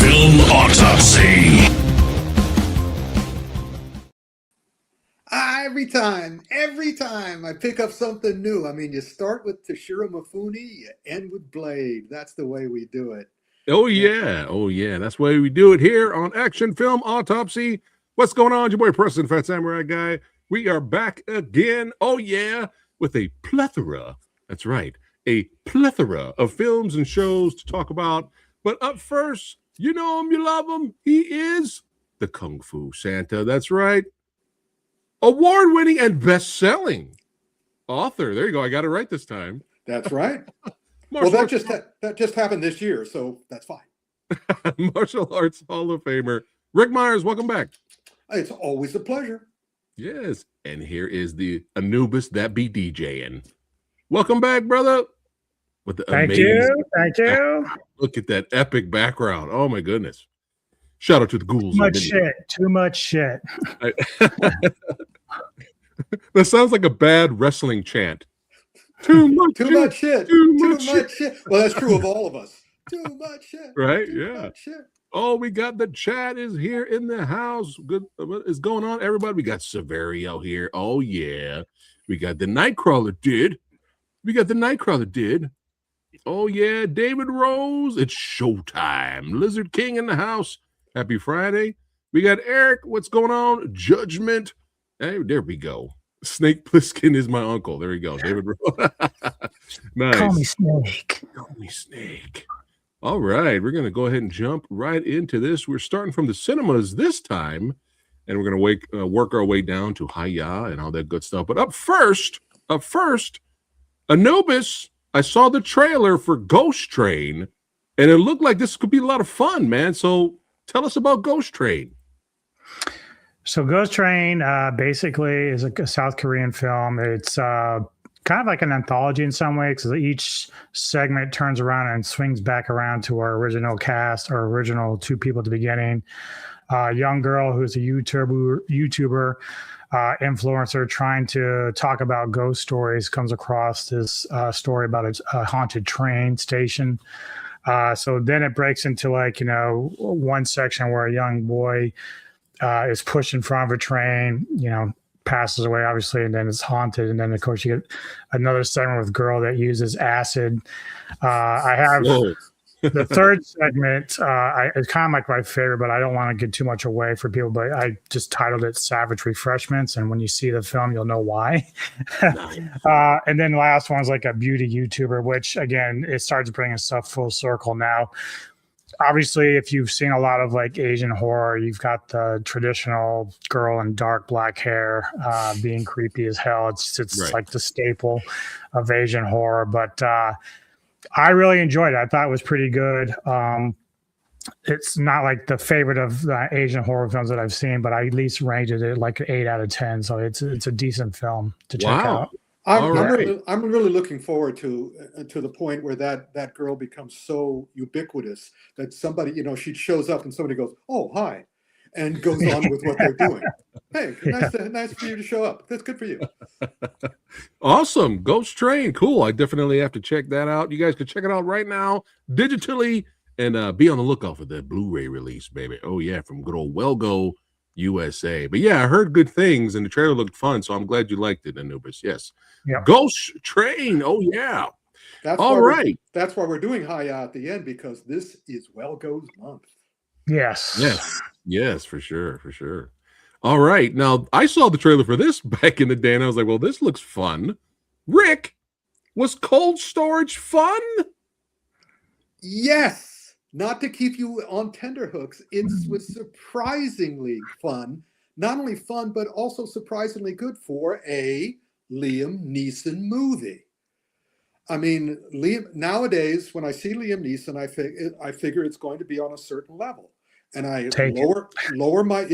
Film Autopsy. Every time I pick up something new. I mean, you start with Toshiro Mifune, you end with Blade. That's the way we do it. Oh, yeah. That's the way we do it here on Action Film Autopsy. What's going on? Your boy Preston, Phat Samurai Guy. We are back again. Oh, yeah, with a plethora. That's right. A plethora of films and shows to talk about. But up first, you know him, you love him. He is the Kung Fu Santa. That's right. Award-winning and best-selling author. There you go. I got it right this time. That's right. Well, that just happened this year, so that's fine. Martial Arts Hall of Famer Ric Meyers, welcome back. It's always a pleasure. Yes, and here is the Anubis that be DJing. Welcome back, brother. With the Thank you. Look at that epic background. Oh my goodness! Shout out to the ghouls. Too much shit. That sounds like a bad wrestling chant. Too much shit. Well, that's true of all of us. Too much shit. Right? Too much shit. Oh, we got the chat is here in the house. Good. What is going on, everybody? We got Severio here. Oh, yeah. We got the Nightcrawler did. Oh, yeah. David Rose. It's showtime. Lizard King in the house. Happy Friday. We got Eric. What's going on? Judgment. Hey, there we go. Snake Plissken is my uncle. There you go. David Rose. Nice. Call me Snake. All right, we're going to go ahead and jump right into this. We're starting from the cinemas this time, and we're going to work our way down to Hi-Yah and all that good stuff. But up first, Anubis, I saw the trailer for Ghost Train, and it looked like this could be a lot of fun, man. So tell us about Ghost Train. So Ghost Train basically is a South Korean film. It's kind of like an anthology in some ways, because each segment turns around and swings back around to our original cast, our original two people at the beginning. A young girl who's a YouTuber influencer trying to talk about ghost stories comes across this story about a haunted train station. So then it breaks into one section where a young boy is pushed in front of a train, passes away, obviously, and then it's haunted. And then, of course, you get another segment with a girl that uses acid. I have the third segment. It's kind of like my favorite, but I don't want to give too much away for people. But I just titled it Savage Refreshments. And when you see the film, you'll know why. And then the last one's like a beauty YouTuber, which, again, it starts bringing stuff full circle now. Obviously, if you've seen a lot of like Asian horror, you've got the traditional girl in dark black hair being creepy as hell. It's right. Like the staple of Asian horror. But I really enjoyed it. I thought it was pretty good. It's not like the favorite of the Asian horror films that I've seen, but I at least rated it like an 8 out of 10. So it's a decent film to check out. I'm really looking forward to the point where that girl becomes so ubiquitous that somebody, she shows up and somebody goes, "Oh, hi," and goes on with what they're doing. Hey, nice for you to show up. That's good for you. Awesome. Ghost Train. Cool. I definitely have to check that out. You guys can check it out right now digitally and be on the lookout for the Blu-ray release, baby. Oh, yeah, from good old Wellgo USA. But yeah, I heard good things and the trailer looked fun, so I'm glad you liked it, Anubis. Yes. Yep. Ghost Train. Oh yeah. That's why we're doing Hi-Yah at the end, because this is Wellgo's month. Yes, for sure. All right. Now I saw the trailer for this back in the day and I was like, well, this looks fun. Rick, was Cold Storage fun? Yes. Not to keep you on tenterhooks, it was surprisingly fun. Not only fun, but also surprisingly good for a Liam Neeson movie. I mean, nowadays, when I see Liam Neeson, I figure it's going to be on a certain level. And I lower my,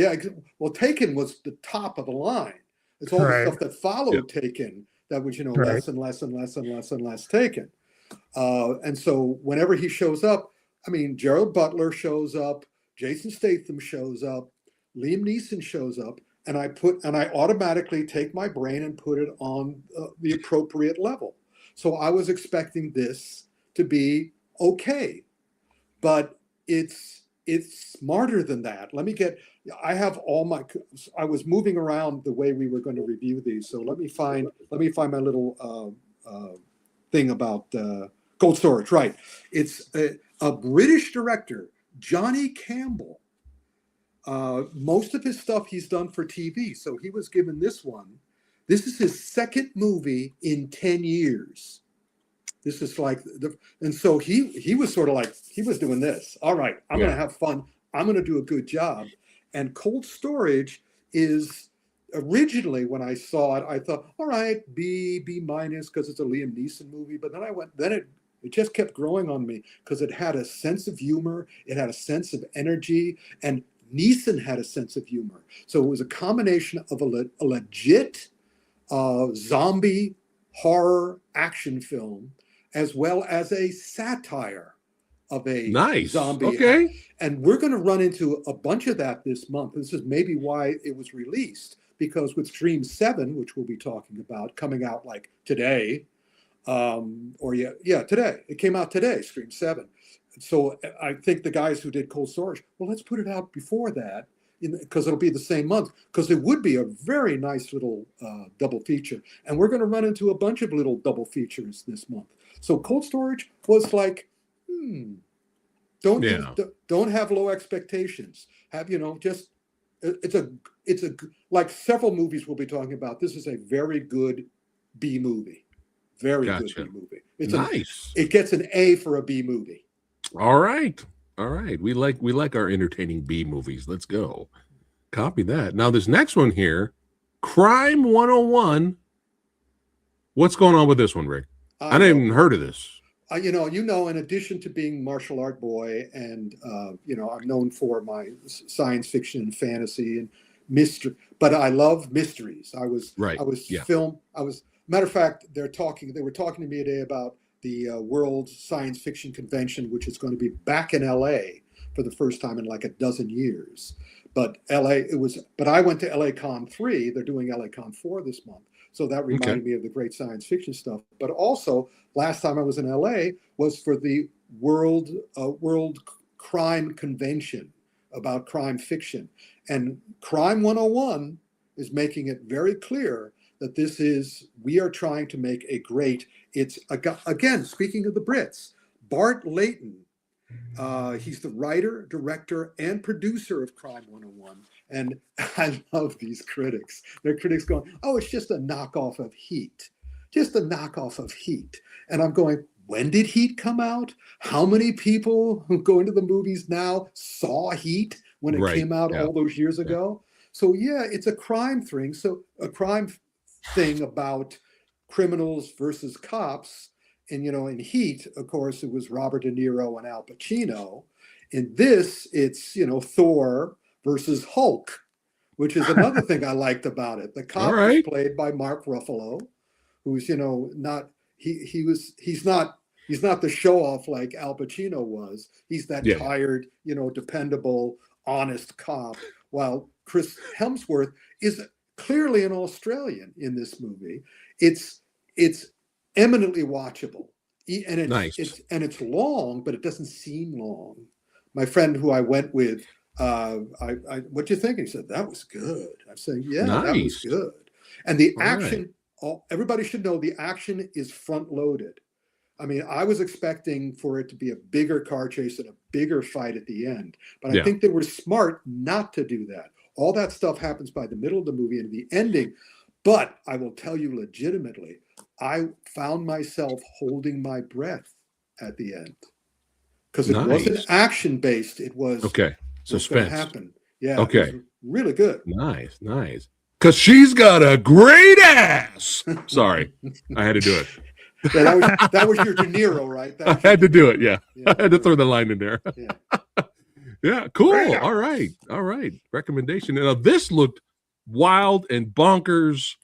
well, Taken was the top of the line. It's all the stuff that followed Taken that was, less and less Taken. And so whenever he shows up, I mean, Gerald Butler shows up, Jason Statham shows up, Liam Neeson shows up, and I automatically take my brain and put it on the appropriate level. So I was expecting this to be okay, but it's it's smarter than that. I have I was moving around the way we were going to review these. So let me find my little thing about Cold Storage. Right. It's a British director, Johnny Campbell. Most of his stuff he's done for TV. So he was given this one. This is his second movie in 10 years. This is like, and so he was sort of like, he was doing this. All right, I'm going to have fun. I'm going to do a good job. And Cold Storage is originally, when I saw it, I thought, all right, B minus, because it's a Liam Neeson movie. But then it just kept growing on me because it had a sense of humor. It had a sense of energy, and Neeson had a sense of humor. So it was a combination of a legit zombie horror action film, as well as a satire of a zombie. Okay. And we're going to run into a bunch of that this month. This is maybe why it was released, because with Scream 7, which we'll be talking about, coming out like today, today. It came out today, Scream 7. So I think the guys who did Cold Storage, well, let's put it out before that, because it'll be the same month, because it would be a very nice little double feature. And we're going to run into a bunch of little double features this month. So Cold Storage was like, don't have low expectations. Have, just, it's a like several movies we'll be talking about. This is a very good B movie. Very good B movie. It's nice. It gets an A for a B movie. All right. We like our entertaining B movies. Let's go. Copy that. Now this next one here, Crime 101. What's going on with this one, Rick? I didn't even heard of this. In addition to being martial art boy, and I'm known for my science fiction and fantasy and mystery, but I love mysteries. Matter of fact, they were talking to me today about the World Science Fiction Convention, which is going to be back in LA for the first time in like a dozen years. But I went to LA Con 3. They're doing LA Con 4 this month. So that reminded me of the great science fiction stuff. But also, last time I was in LA was for the World Crime Convention about crime fiction. And Crime 101 is making it very clear that we are trying to make it's again, speaking of the Brits, Bart Layton. He's the writer, director, and producer of Crime 101. And I love these critics. They're critics going, oh, it's just a knockoff of Heat. Just a knockoff of Heat. And I'm going, when did Heat come out? How many people who go into the movies now saw Heat when it came out all those years ago? So it's a crime thing. So a crime thing about criminals versus cops. And, in Heat, of course, it was Robert De Niro and Al Pacino. In this, it's, Thor versus Hulk, which is another thing I liked about it. The cop was played by Mark Ruffalo, who's, he's not the show off like Al Pacino was. He's that tired, dependable, honest cop, while Chris Hemsworth is clearly an Australian in this movie. It's eminently watchable, and it's long, but it doesn't seem long. My friend who I went with, what do you think? He said that was good. I'm saying, that was good. And the action, everybody should know the action is front loaded. I mean, I was expecting for it to be a bigger car chase and a bigger fight at the end, but I think they were smart not to do that. All that stuff happens by the middle of the movie and the ending. But I will tell you legitimately, I found myself holding my breath at the end because it wasn't action based. It was suspense. Happen. Yeah. Okay. It was really good. Nice. Because she's got a great ass. Sorry, I had to do it. That was your De Niro, right? I had to do it. Yeah. I had to throw the line in there. Yeah. Cool. All right. Recommendation. Now this looked wild and bonkers,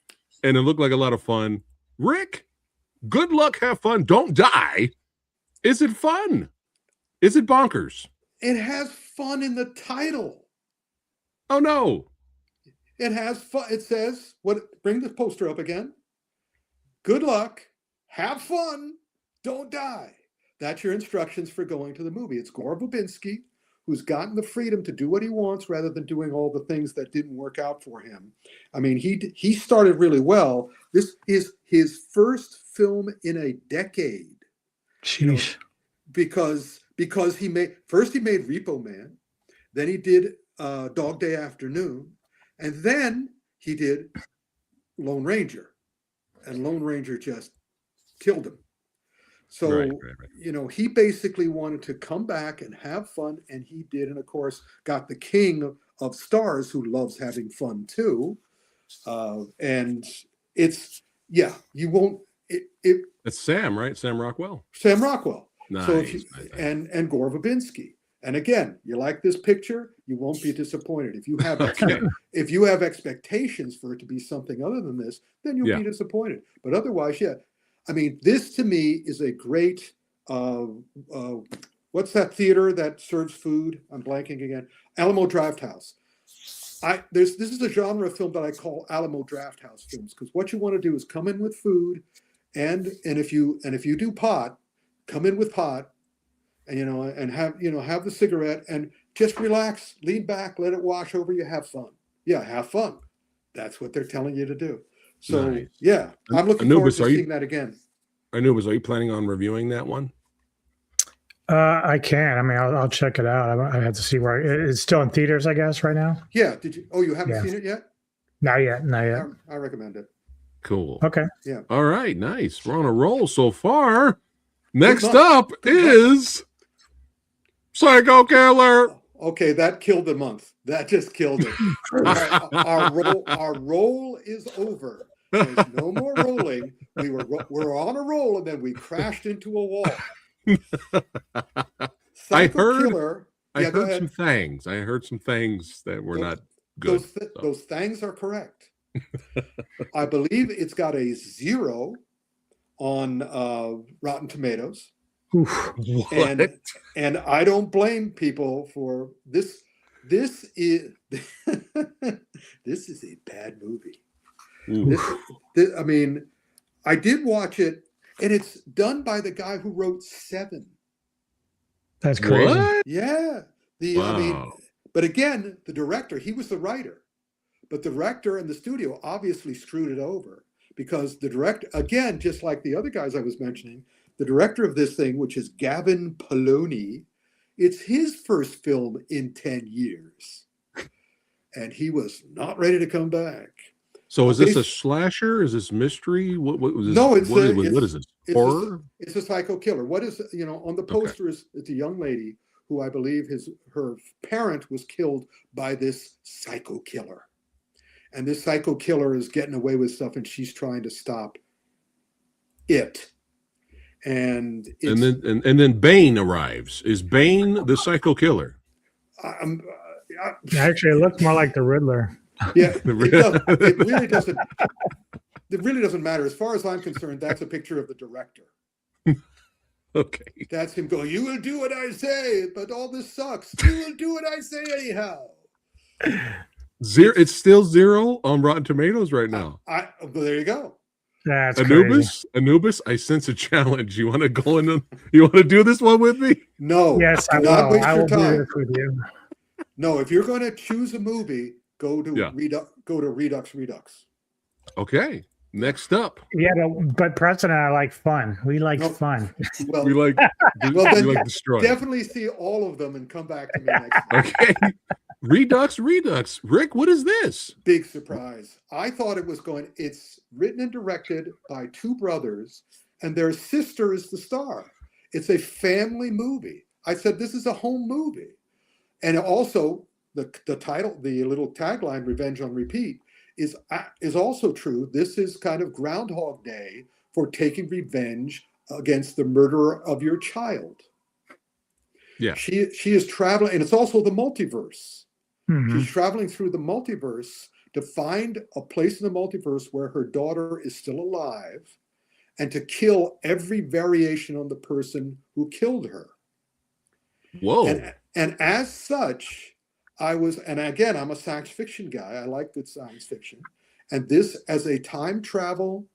and it looked like a lot of fun. Rick, good luck, have fun, don't die. Is it fun? Is it bonkers? It has fun in the title. Oh no. It has fun. It says, bring the poster up again. Good luck, have fun, don't die. That's your instructions for going to the movie. It's Gore Verbinski, who's gotten the freedom to do what he wants rather than doing all the things that didn't work out for him. I mean, he started really well. This is his first film in a decade. Sheesh. Because he made Repo Man, then he did Dog Day Afternoon, and then he did Lone Ranger, and Lone Ranger just killed him. So, Right. He basically wanted to come back and have fun, and he did. And of course, got the king of stars who loves having fun too. And it's, you won't, It's Sam, right? Sam Rockwell. Sam Rockwell. Nice. So and Gore Verbinski. And again, you like this picture, you won't be disappointed. If you have if you have expectations for it to be something other than this, then you'll be disappointed. But otherwise, I mean, this to me is a great. What's that theater that serves food? I'm blanking again. Alamo Drafthouse. This is a genre of film that I call Alamo Drafthouse films, because what you want to do is come in with food, and if you do pot, come in with pot. And and have the cigarette and just relax, lean back, let it wash over you, have fun. Yeah, have fun. That's what they're telling you to do. So Nice. I'm looking forward to seeing that again. Anubis, are you planning on reviewing that one? I can. I mean, I'll check it out. I have to see where it's still in theaters, I guess, right now. Yeah. Did you? Oh, you haven't seen it yet? Not yet. I recommend it. Cool. Okay. Yeah. All right. Nice. We're on a roll so far. Next up is Psycho Killer. Okay, that killed the month. That just killed it. Our roll is over. There's no more rolling. We're on a roll, and then we crashed into a wall. I heard ahead. some things. I heard some things that were not good. Those things are correct. I believe it's got a 0 on Rotten Tomatoes. And I don't blame people for this. This is this is a bad movie. I mean, I did watch it, and it's done by the guy who wrote Seven. That's crazy. What? Yeah. I mean, but again, the director, he was the writer, but the director and the studio obviously screwed it over, because the director, again, just like the other guys I was mentioning, the director of this thing, which is Gavin Poloni, it's his first film in 10 years. And he was not ready to come back. So is this a slasher? Is this mystery? What was this? No, what is this? Horror? It's a psycho killer. What is, on the poster it's a young lady who I believe her parent was killed by this psycho killer. And this psycho killer is getting away with stuff, and she's trying to stop it. And then Bane arrives. Is Bane the psycho killer? Actually, it looks more like the Riddler. Yeah, it really doesn't. It really doesn't matter. As far as I'm concerned, that's a picture of the director. Okay. That's him going, "You will do what I say, but all this sucks. You will do what I say anyhow." 0. It's still 0 on Rotten Tomatoes right now. Well, there you go. That's Anubis, I sense a challenge. You want to go in? You want to do this one with me? No. Yes, I not will. waste I your will do time. this with you. No, if you're going to choose a movie, go to Redux Redux. Okay. Next up. Yeah, but Preston and I like fun. We like fun. Well, We like destroy. Definitely see all of them and come back to me next time. Okay. Redux. Rick, what is this? Big surprise. I thought it was it's written and directed by 2 brothers, and their sister is the star. It's a family movie. I said, this is a home movie. And also the title, the little tagline, Revenge on Repeat, is also true. This is kind of Groundhog Day for taking revenge against the murderer of your child. Yeah. She is traveling, and it's also the multiverse. Mm-hmm. She's traveling through the multiverse to find a place in the multiverse where her daughter is still alive, and to kill every variation on the person who killed her. Whoa. And as such, and again, I'm a science fiction guy. I like good science fiction. And this, as a time travel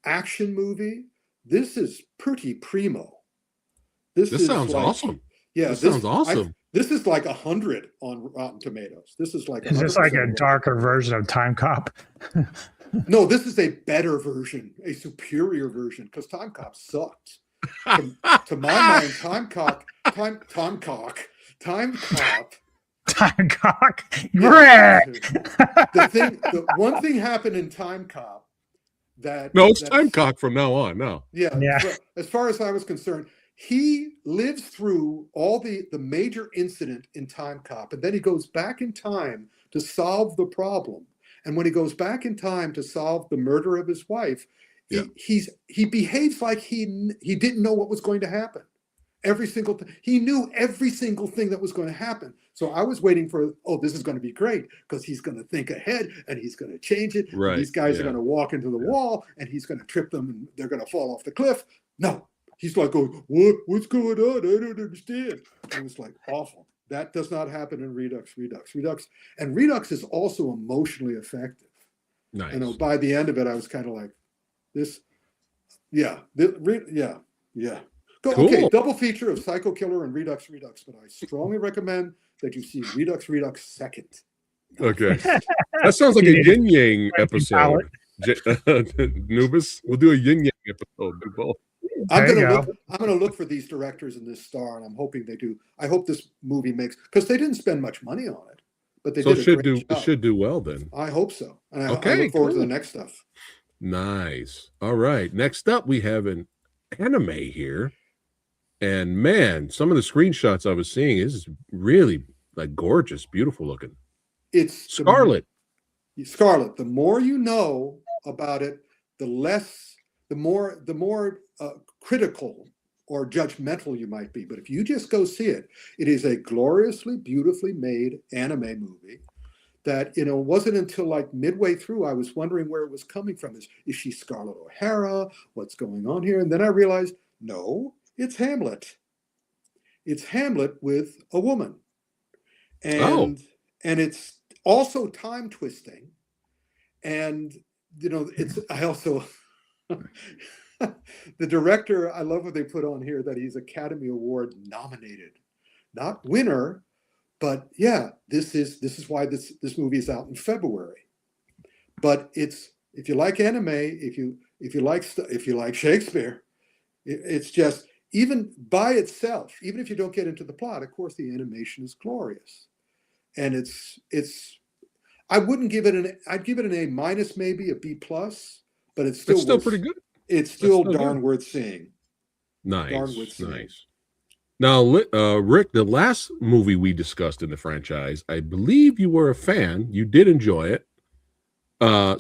action movie, this is pretty primo. This sounds awesome. Yeah, this sounds awesome. This is like 100 on Rotten Tomatoes. This is like Is this like a 100% darker version of Time Cop? No, this is a better version, a superior version, because Time Cop sucked. To my mind, Time Cop. Time Cock. Yeah, the one thing happened in Time Cop that it's Time Cock from now on. No. Yeah. As far as I was concerned, he lives through all the major incident in Time Cop, and then he goes back in time to solve the problem. And when he goes back in time to solve the murder of his wife, he behaves like he didn't know what was going to happen. He knew every single thing that was going to happen. So I was waiting for, this is going to be great because he's going to think ahead and he's going to change it. Right. These guys are going to walk into the wall and he's going to trip them and they're going to fall off the cliff. No, he's like, what's going on? I don't understand. It was like awful. That does not happen in Redux. And Redux is also emotionally effective. Nice. By the end of it, I was kind of like, this. Yeah. Cool. Okay, double feature of Psycho Killer and Redux, but I strongly recommend that you see Redux second. Okay. That sounds like a yin yang episode. Anubis, we'll do a yin yang episode. I'm gonna look for these directors in this star, and I'm hoping they do. I hope this movie makes, because they didn't spend much money on it, but they did a great job. It should do well then. I hope so. And I look forward to the next stuff. Nice. All right. Next up, we have an anime here. And man, some of the screenshots I was seeing is really like gorgeous, beautiful looking. It's Scarlet. Scarlet. The more you know about it, the more critical or judgmental you might be. But if you just go see it, it is a gloriously, beautifully made anime movie that, wasn't until like midway through I was wondering where it was coming from. Is she Scarlett O'Hara? What's going on here? And then I realized, no. It's Hamlet. It's Hamlet with a woman. And it's also time twisting. And, I also, the director, I love what they put on here, that he's Academy Award nominated. Not winner, but yeah, this is why this movie is out in February. But if you like anime, if you like Shakespeare, it's just, even by itself, even if you don't get into the plot, of course, the animation is glorious. And I'd give it an A minus, maybe a B plus, but it's still pretty good. It's still darn worth seeing. Nice. Now, Rick, the last movie we discussed in the franchise, I believe you were a fan. You did enjoy it.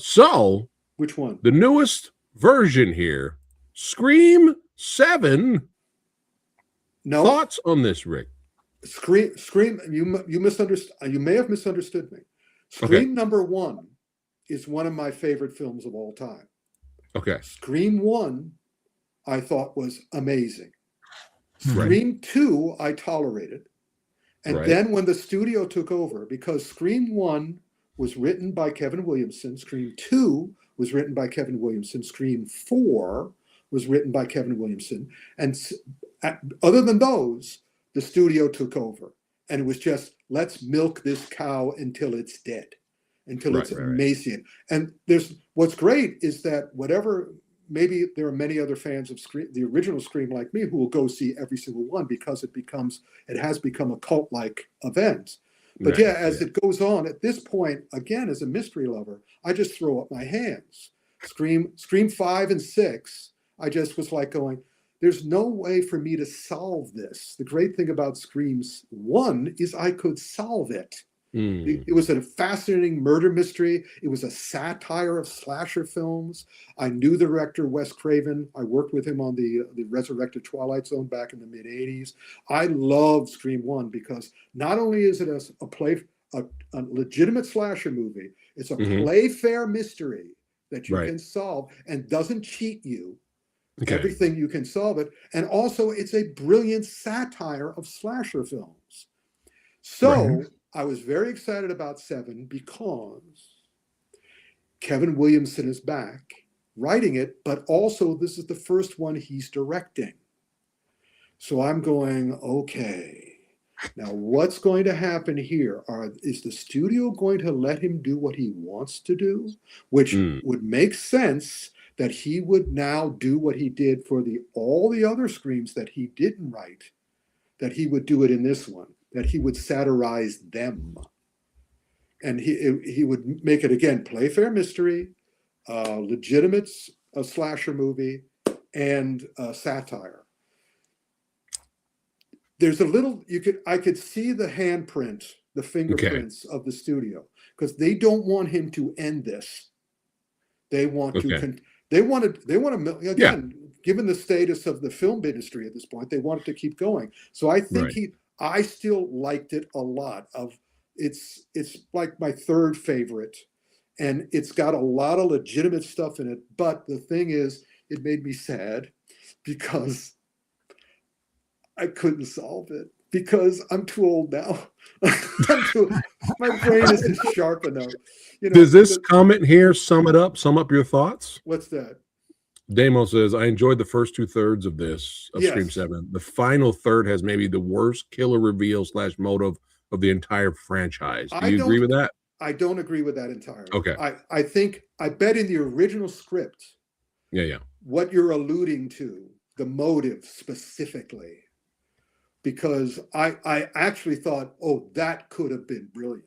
So which one? The newest version here, Scream 7. No thoughts on this, Rick? Scream. You misunderstood. You may have misunderstood me. Scream number 1 is one of my favorite films of all time. Okay. Scream 1, I thought was amazing. Scream 2, I tolerated. And then when the studio took over, because Scream 1 was written by Kevin Williamson, Scream 2 was written by Kevin Williamson, Scream 4 was written by Kevin Williamson. And other than those, the studio took over. And it was just, let's milk this cow until it's dead, until it's emaciated. And what's great is that maybe there are many other fans of Scream, the original Scream like me, who will go see every single one because it has become a cult-like event. But as it goes on, at this point, again, as a mystery lover, I just throw up my hands. Scream 5 and 6, I just was like going, there's no way for me to solve this. The great thing about Screams 1 is I could solve it. It was a fascinating murder mystery. It was a satire of slasher films. I knew the director, Wes Craven. I worked with him on the Resurrected Twilight Zone back in the mid-'80s. I loved Scream 1 because not only is it a legitimate slasher movie, it's a play-fair mystery that you can solve and doesn't cheat you. Everything you can solve it. And also it's a brilliant satire of slasher films. So I was very excited about 7 because Kevin Williamson is back writing it, but also this is the first one he's directing. So I'm going, okay, Now, what's going to happen here? Is the studio going to let him do what he wants to do? Which would make sense that he would now do what he did for all the other Screams that he didn't write, that he would do it in this one, that he would satirize them. And he would make it, again, Playfair mystery, legitimate slasher movie, and satire. There's a little, I could see the handprint, the fingerprints of the studio, because they don't want him to end this. They want to, again, given the status of the film industry at this point, they want it to keep going. So I think I still liked it a lot. It's like my third favorite, and it's got a lot of legitimate stuff in it. But the thing is, it made me sad because I couldn't solve it because I'm too old now. My brain isn't sharp enough. Does this comment here sum up your thoughts? What's that? Damo says, I enjoyed the first 2/3 of this, of Scream 7. The final third has maybe the worst killer reveal / motive of the entire franchise. Do you agree with that? I don't agree with that entirely. Okay. I bet in the original script, what you're alluding to, the motive specifically, because I actually thought, that could have been brilliant.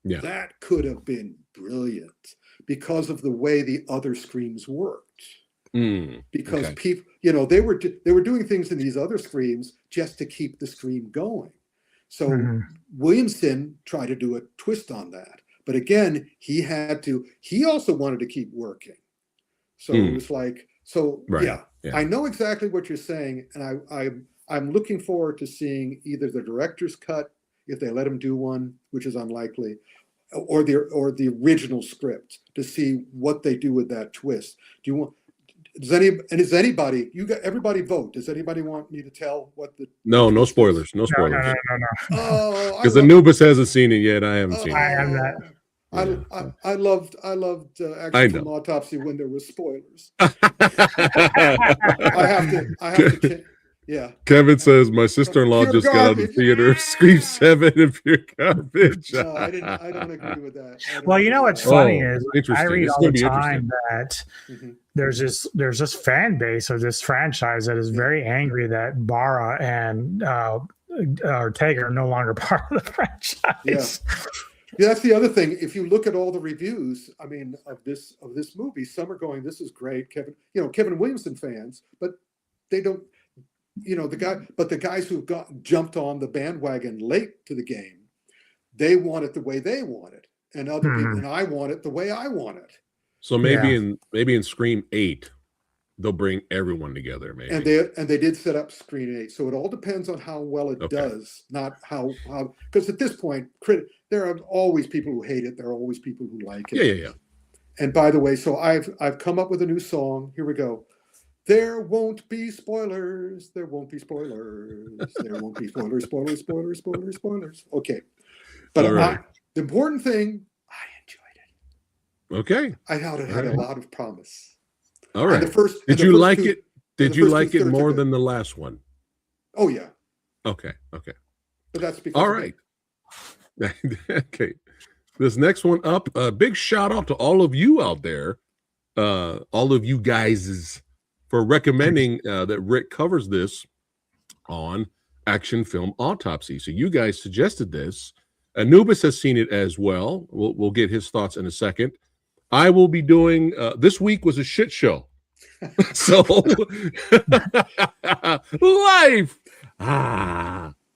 Yeah. That could have been brilliant because of the way the other Screams worked. Because people, they were doing things in these other Screams just to keep the Scream going. So Williamson tried to do a twist on that. But again, he also wanted to keep working. So it was like, I know exactly what you're saying. And I'm looking forward to seeing either the director's cut, if they let him do one, which is unlikely, or the original script to see what they do with that twist. Everybody vote? Does anybody want me to tell what the? No spoilers. No spoilers. No. Oh, because Anubis hasn't seen it yet. I haven't seen it. I have that. I loved Action Film Autopsy when there were spoilers. I have to. Yeah. Kevin says my sister-in-law just got out of the theater. Scream 7 and pure garbage. No, I don't agree with that. Well, what's funny is I read all the time that there's this fan base of this franchise that is very angry that Barra and Ortega are no longer part of the franchise. Yeah, that's the other thing. If you look at all the reviews, of this movie, some are going, "This is great." Kevin Williamson fans, but they don't. The guys who jumped on the bandwagon late to the game, they want it the way they want it, and other people, and I want it the way I want it. So maybe in Scream 8, they'll bring everyone together. Maybe and they did set up Scream 8, so it all depends on how well it does, not how because at this point, there are always people who hate it. There are always people who like it. Yeah. And by the way, so I've come up with a new song. Here we go. There won't be spoilers. There won't be spoilers. There won't be spoilers. Spoilers. Okay. But the important thing, I enjoyed it. Okay. I thought it had a lot of promise. All right. Did you like it? Did you like it more than the last one? Oh, yeah. Okay. But that's because. All right. Okay. This next one up, a big shout out to all of you out there, all of you guys, for recommending that Rick covers this on Action Film Autopsy. So you guys suggested this. Anubis has seen it as well. We'll get his thoughts in a second. I will be doing, this week was a shit show. So, life.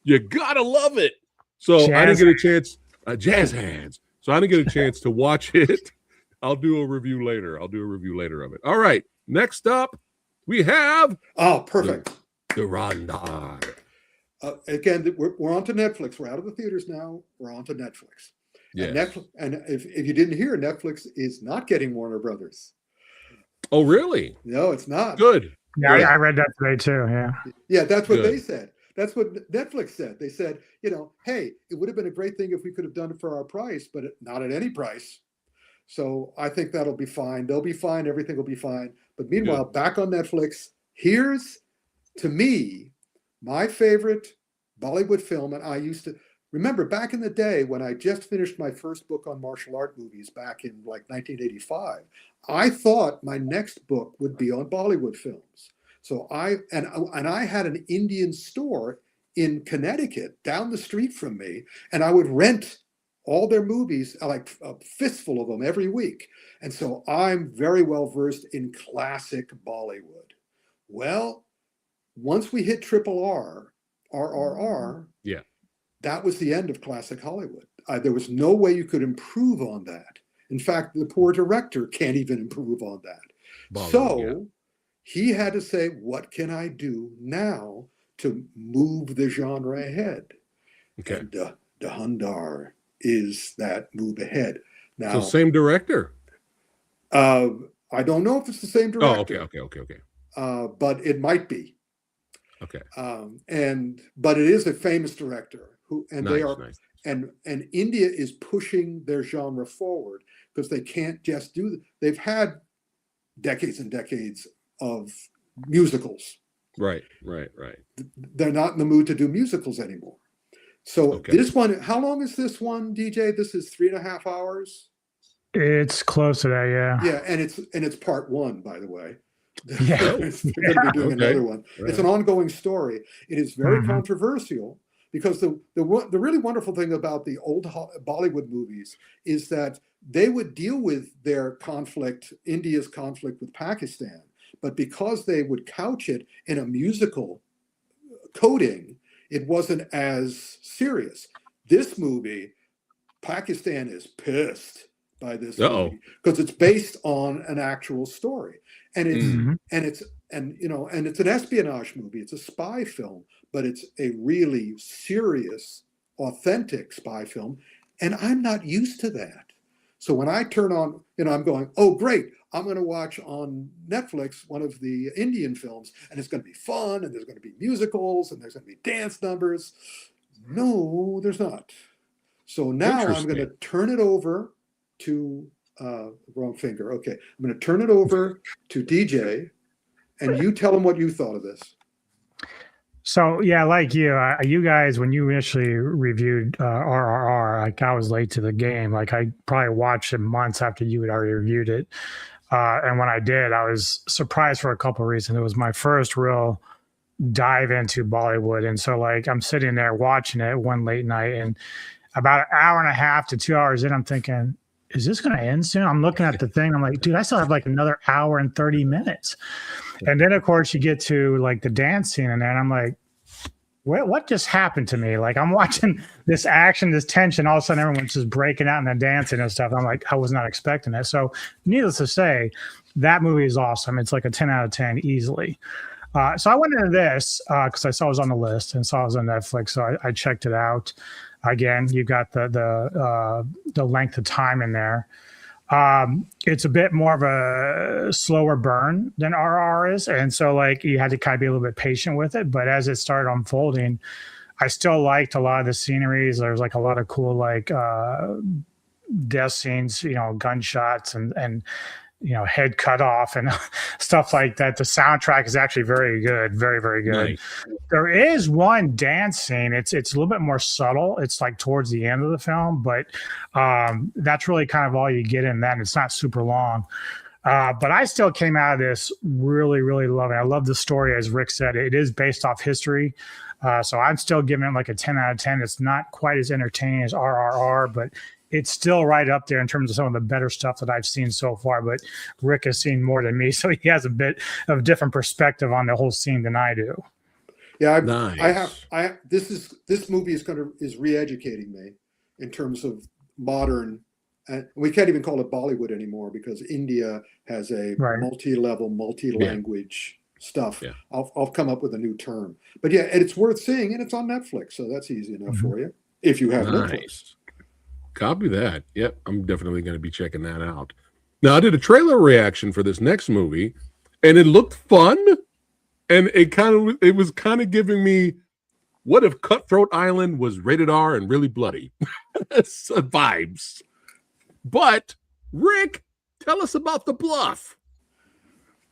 You gotta love it. So I didn't get a chance, jazz hands. So I didn't get a chance to watch it. I'll do a review later. Of it. All right. Next up, we have perfect. Dhurandhar. Again, we're on to Netflix. We're out of the theaters now. We're on to Netflix. Yes. And if you didn't hear, Netflix is not getting Warner Brothers. Oh, really? No, it's not. Good. Yeah, I read that today too. Yeah. Yeah, that's what they said. That's what Netflix said. They said, hey, it would have been a great thing if we could have done it for our price, but not at any price. So I think that'll be fine. They'll be fine. Everything will be fine. But meanwhile, back on Netflix, here's, to me, my favorite Bollywood film, and I used to remember back in the day when I just finished my first book on martial art movies back in like 1985. I thought my next book would be on Bollywood films. So I had an Indian store in Connecticut down the street from me, and I would rent all their movies, like a fistful of them every week. And so I'm very well versed in classic Bollywood. Well, once we hit RRR, yeah, that was the end of classic Hollywood. There was no way you could improve on that. In fact, the poor director can't even improve on that. Bollywood, he had to say, what can I do now to move the genre ahead? Okay. And Dhurandhar is that move ahead. Now, so same director? I don't know if it's the same director. Oh, okay. But it might be. Okay. But it is a famous director Nice. and India is pushing their genre forward because they can't just they've had decades and decades of musicals. Right. They're not in the mood to do musicals anymore. So This one, how long is this one, DJ? This is 3.5 hours. It's close to that, yeah. Yeah, and it's part one, by the way. Yeah. They're going to be doing another one. Right. It's an ongoing story. It is very controversial because the really wonderful thing about the old Bollywood movies is that they would deal with their conflict, India's conflict with Pakistan, but because they would couch it in a musical coding, it wasn't as serious. This movie, Pakistan is pissed by this movie because it's based on an actual story, and it's an espionage movie. It's a spy film, but it's a really serious, authentic spy film, and I'm not used to that. So when I turn on, I'm going, oh great, I'm going to watch on Netflix one of the Indian films, and it's going to be fun, and there's going to be musicals, and there's going to be dance numbers. No, there's not. So now I'm going to turn it over to wrong finger. Okay, I'm going to turn it over to DJ, and you tell him what you thought of this. So yeah, like you guys, when you initially reviewed RRR, like I was late to the game. Like I probably watched it months after you had already reviewed it. And when I did, I was surprised for a couple of reasons. It was my first real dive into Bollywood. And so like I'm sitting there watching it one late night, and about an hour and a half to 2 hours in, I'm thinking, is this going to end soon? I'm looking at the thing. I'm like, dude, I still have like another hour and 30 minutes. And then, of course, you get to like the dance scene in there, and I'm like, what just happened to me? Like I'm watching this action, this tension, all of a sudden everyone's just breaking out and then dancing and stuff. I'm like, I was not expecting that. So needless to say, that movie is awesome. It's like a 10 out of 10 easily. So I went into this because I saw it was on the list and saw it was on Netflix. So I checked it out. Again, you got the length of time in there. It's a bit more of a slower burn than RR is. And so like you had to kind of be a little bit patient with it. But as it started unfolding, I still liked a lot of the sceneries. There's like a lot of cool like death scenes, gunshots and head cut off and stuff like that. The soundtrack is actually very good, very, very good. Nice. There is one dance scene. It's a little bit more subtle. It's like towards the end of the film, but that's really kind of all you get in that. And it's not super long. But I still came out of this really, really loving it. I love the story. As Rick said, it is based off history. So I'm still giving it like a 10 out of 10. It's not quite as entertaining as RRR, but it's still right up there in terms of some of the better stuff that I've seen so far. But Rick has seen more than me, so he has a bit of different perspective on the whole scene than I do. Yeah, this movie is re-educating me in terms of modern. We can't even call it Bollywood anymore because India has a multi-level, multi-language stuff. Yeah. I'll come up with a new term, but yeah, and it's worth seeing, and it's on Netflix, so that's easy enough for you if you have Netflix. Copy that. Yep, I'm definitely going to be checking that out. Now, I did a trailer reaction for this next movie, and it looked fun, and it was kind of giving me, what if Cutthroat Island was rated R and really bloody? Vibes. But, Rick, tell us about the Bluff.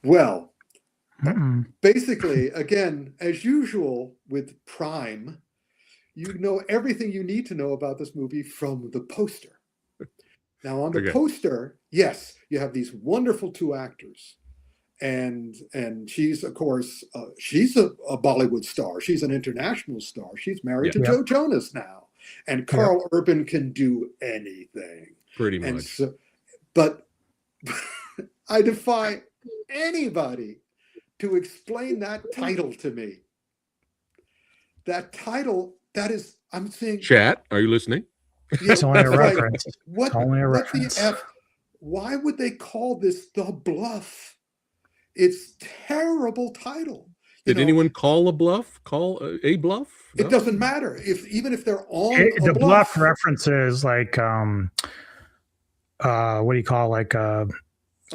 Well, basically, again, as usual with Prime, You know everything you need to know about this movie from the poster. Now, on the poster, yes, you have these wonderful two actors. And she's, of course, she's a Bollywood star. She's an international star. She's married to Joe Jonas now. And Carl Urban can do anything. Pretty much. So, but I defy anybody to explain that title to me. That title, that is, I'm saying. Chat, are you listening? It's only a reference. What the F? Why would they call this The Bluff? It's terrible title. Did anyone call a bluff? Call a bluff? No? It doesn't matter even if they're on the bluff references like what do you call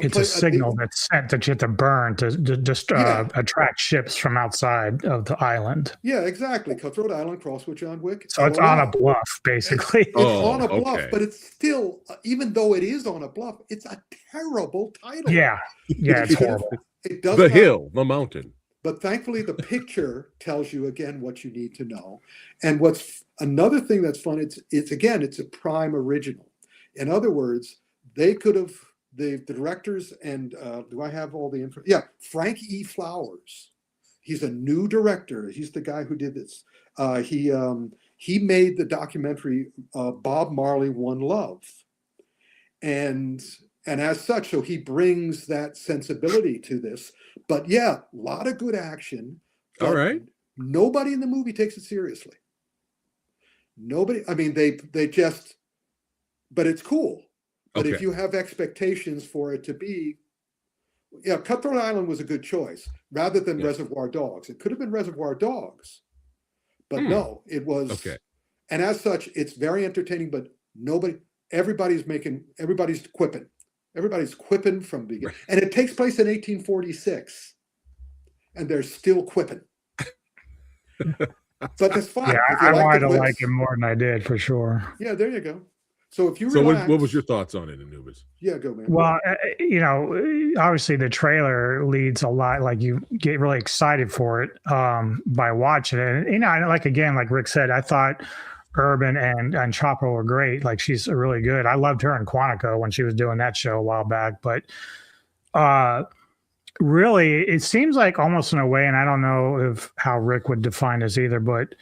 it's a signal that's sent that you have to burn to just attract ships from outside of the island. Yeah, exactly. Cutthroat Island, cross with John Wick. So it's on a bluff, basically. It's on a bluff, but it's still, even though it is on a bluff, it's a terrible title. Yeah, it's horrible. It does the mountain. But thankfully, the picture tells you again what you need to know. And what's another thing that's fun? It's a Prime original. In other words, they could have. The directors and do I have all the info? Yeah, Frank E. Flowers. He's a new director. He's the guy who did this. He made the documentary Bob Marley One Love, and as such, so he brings that sensibility to this. But yeah, a lot of good action. All right. Nobody in the movie takes it seriously. Nobody. I mean, they just. But it's cool. But if you have expectations for it to be, Cutthroat Island was a good choice rather than Reservoir Dogs. It could have been Reservoir Dogs, but no, it was. Okay. And as such, it's very entertaining. But everybody's quipping. Everybody's quipping from the beginning, and it takes place in 1846, and they're still quipping. But that's fine. Yeah, I wanted to like it more than I did for sure. Yeah, there you go. So if you what was your thoughts on it, Anubis? Yeah, go, man. Well, obviously the trailer leads a lot. Like you get really excited for it by watching it. And, like Rick said, I thought Urban and Chopra were great. Like she's really good. I loved her in Quantico when she was doing that show a while back. But really, it seems like almost in a way, and I don't know how Rick would define this either, but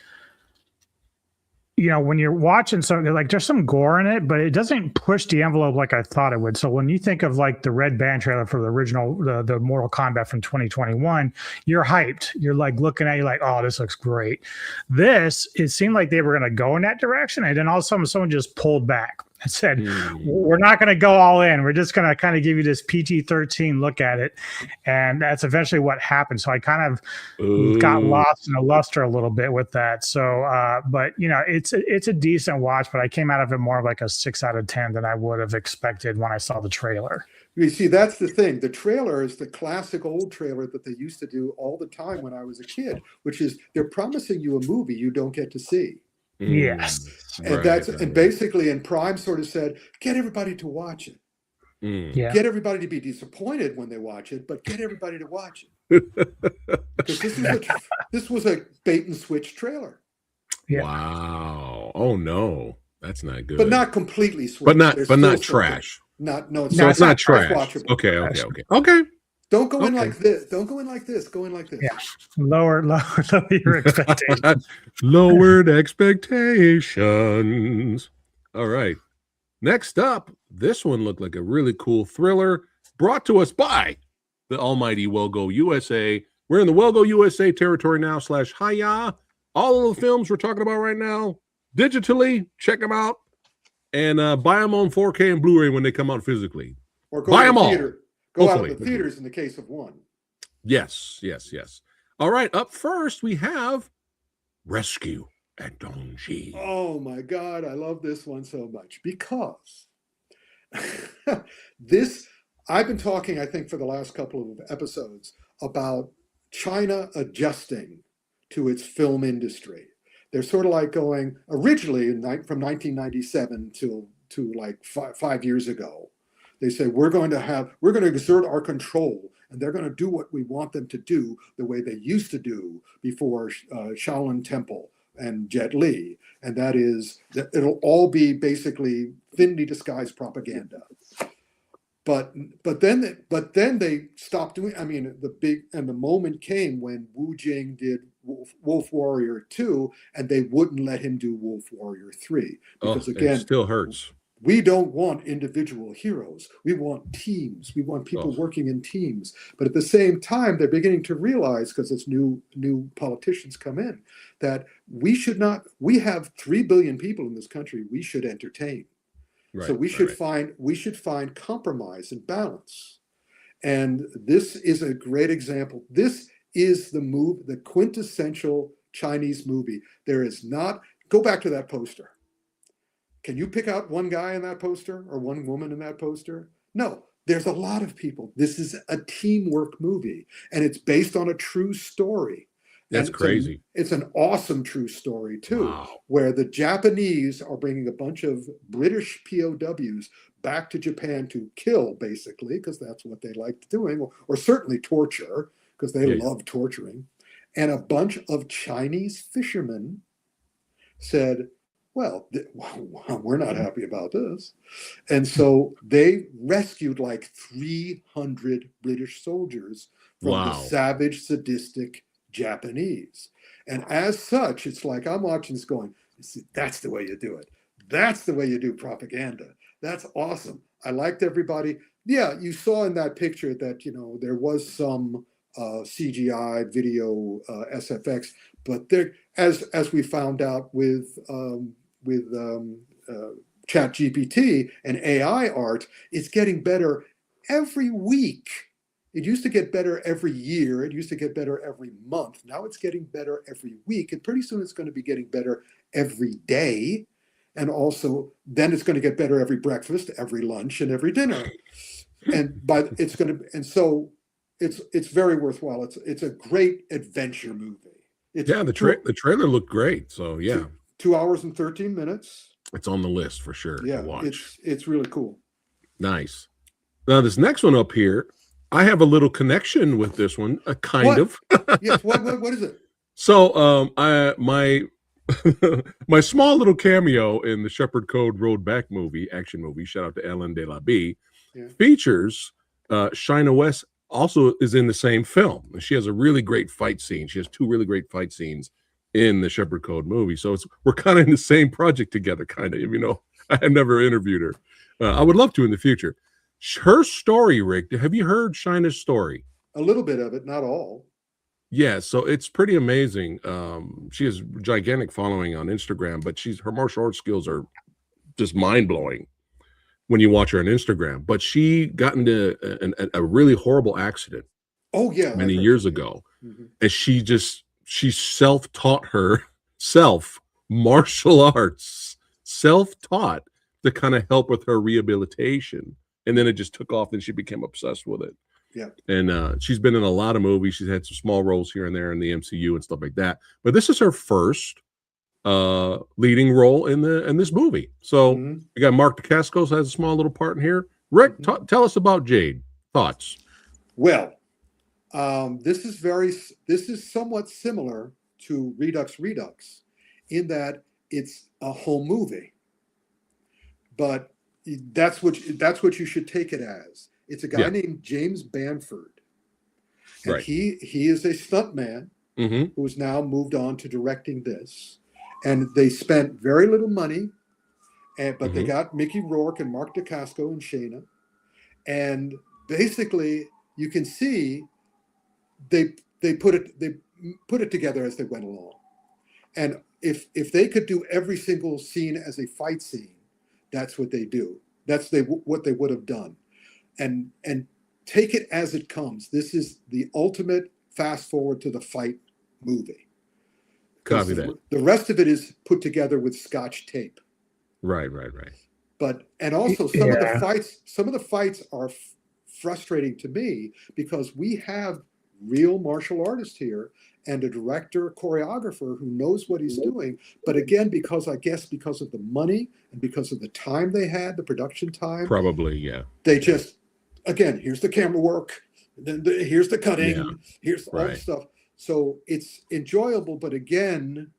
when you're watching something, like there's some gore in it, but it doesn't push the envelope like I thought it would. So when you think of like the Red Band trailer for the original, the Mortal Kombat from 2021, you're hyped. You're like looking at it like, oh, this looks great. It seemed like they were going to go in that direction. And then all of a sudden someone just pulled back and said, we're not going to go all in. We're just going to kind of give you this PG-13 look at it. And that's eventually what happened. So I kind of got lost in the luster a little bit with that. So, but it's a decent watch, but I came out of it more of like a 6 out of 10 than I would have expected when I saw the trailer. You see, that's the thing. The trailer is the classic old trailer that they used to do all the time when I was a kid, which is they're promising you a movie you don't get to see. Yes. And basically, and Prime sort of said, get everybody to watch it. Yeah. Get everybody to be disappointed when they watch it, but get everybody to watch it. Because this was a bait and switch trailer. Yeah. Wow. Oh no, that's not good. But not completely switch. But not trash. It's not trash. Okay. Don't go in like this. Don't go in like this. Go in like this. Yeah. Lower your expectations. Lowered expectations. All right. Next up, this one looked like a really cool thriller brought to us by the almighty Wellgo USA. We're in the Wellgo USA territory now / Hi-Yah. All of the films we're talking about right now, digitally, check them out, and buy them on 4K and Blu-ray when they come out physically. Or go buy to them the theater. all. Go out of the theaters in the case of one. Yes. All right, up first we have Rescue at Dongji. Oh my God, I love this one so much because I've been talking, I think, for the last couple of episodes about China adjusting to its film industry. They're sort of like going originally from 1997 to like 5 years ago. They say, we're going to exert our control, and they're going to do what we want them to do the way they used to do before Shaolin Temple and Jet Li, and that is that it'll all be basically thinly disguised propaganda. But then they stopped doing. I mean, the moment came when Wu Jing did Wolf Warrior 2, and they wouldn't let him do Wolf Warrior 3 because again, it still hurts. We don't want individual heroes. We want teams. We want people working in teams. But at the same time, they're beginning to realize, because as new politicians come in, that we should not. We have 3 billion people in this country. We should entertain. Right, so we should find compromise and balance. And this is a great example. This is the quintessential Chinese movie. There is not. Go back to that poster. Can you pick out one guy in that poster or one woman in that poster? No, there's a lot of people. This is a teamwork movie, and it's based on a true story. That's crazy. It's an awesome true story, too, where the Japanese are bringing a bunch of British POWs back to Japan to kill, basically, because that's what they liked doing, or certainly torture, because they love torturing. And a bunch of Chinese fishermen said, well, we're not happy about this. And so they rescued like 300 British soldiers from the savage, sadistic Japanese. And as such, it's like I'm watching this going, that's the way you do it. That's the way you do propaganda. That's awesome. I liked everybody. Yeah, you saw in that picture that, there was some CGI video SFX, but there, as we found out with ChatGPT and AI art, it's getting better every week. It used to get better every year. It used to get better every month. Now it's getting better every week. And pretty soon it's going to be getting better every day. And also then it's going to get better every breakfast, every lunch, and every dinner. So it's very worthwhile. It's a great adventure movie. The trailer looked great. So yeah. 2 hours and 13 minutes. It's on the list for sure to watch. It's really cool. Nice. Now this next one up here, I have a little connection with this one, kind of. Yes. What is it? So my small little cameo in the Shepherd Code Road Back action movie, shout out to Ellen De La Bee, features Shina West. Also is in the same film. She has a really great fight scene. She has 2 really great fight scenes in the Shepherd Code movie. So we're kind of in the same project together, kind of, I have never interviewed her. I would love to in the future. Her story, Rick, have you heard Shina's story? A little bit of it, not all. Yeah, so it's pretty amazing. She has a gigantic following on Instagram, but her martial arts skills are just mind-blowing when you watch her on Instagram. But she got into a really horrible accident many years ago. Mm-hmm. And she self-taught herself martial arts, self-taught to kind of help with her rehabilitation. And then it just took off and she became obsessed with it. Yeah. And she's been in a lot of movies. She's had some small roles here and there in the MCU and stuff like that. But this is her first leading role in this movie. So we got Mark Dacascos has a small little part in here. Rick, tell us about Jade. Thoughts? Well, this is somewhat similar to Redux Redux in that it's a whole movie, but that's what you should take it as. It's a guy named James Banford, and he is a stuntman who has now moved on to directing this, and they spent very little money, but they got Mickey Rourke and Mark Dacascos and Shayna, and basically you can see they put it together as they went along, and if they could do every single scene as a fight scene, that's what they do. That's what they would have done, and take it as it comes. This is the ultimate fast forward to the fight movie. Copy that. The rest of it is put together with Scotch tape. Right. And also some of the fights are frustrating to me because we have real martial artists here and a director, choreographer who knows what he's doing. But again, because of the money and because of the time they had, the production time. Probably, yeah. They just, again, here's the camera work, then here's the cutting, here's all the stuff. So it's enjoyable, but again,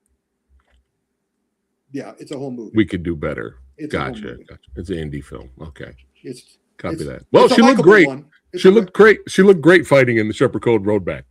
it's a whole movie. we could do better. It's a whole Gotcha. movie. It's an indie film. Okay. It's Copy it's- that. Well, it's a she looked likable great. one. It's She a- looked great. She looked great fighting in the Shepherd Code Road Back.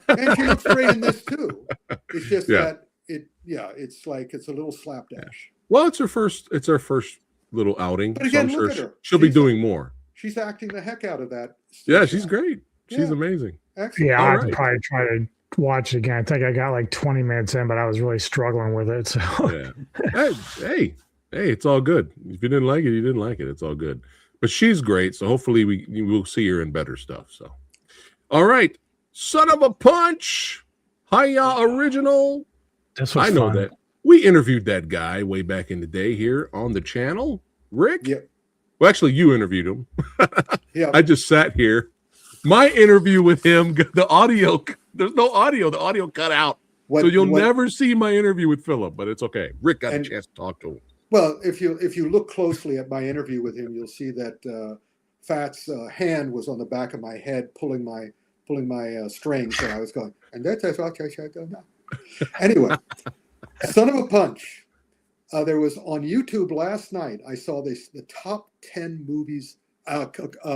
and she looks great in this too. It's just Yeah. that it's like it's a little slapdash. Well, it's her first little outing. But again, so I'm look sure at her. she'll be She's- doing more. She's acting the heck out of that. Yeah, she's great. She's Yeah. amazing. Excellent. Yeah, All I'll right. probably try to watch it again. I think I got like 20 minutes in, but I was really struggling with it. So Yeah. hey, it's all good. If you didn't like it, you didn't like it. It's all good. But she's great, so hopefully we'll see her in better stuff. So, all right, Son of a Punch, Hi-Yah original. this was I know fun. that we interviewed that guy way back in the day here on the channel, Rick. Yep. Well, actually, you interviewed him. Yeah. I just sat here. My interview with him, the audio, there's no audio. The audio cut out. So you'll never see my interview with Philip, but it's okay. Rick got a chance to talk to him. Well, if you look closely at my interview with him, you'll see that Phat's hand was on the back of my head, pulling my strings, and I was going. And that's anyway. Son of a Punch. There was on YouTube last night. I saw the top 10 movies,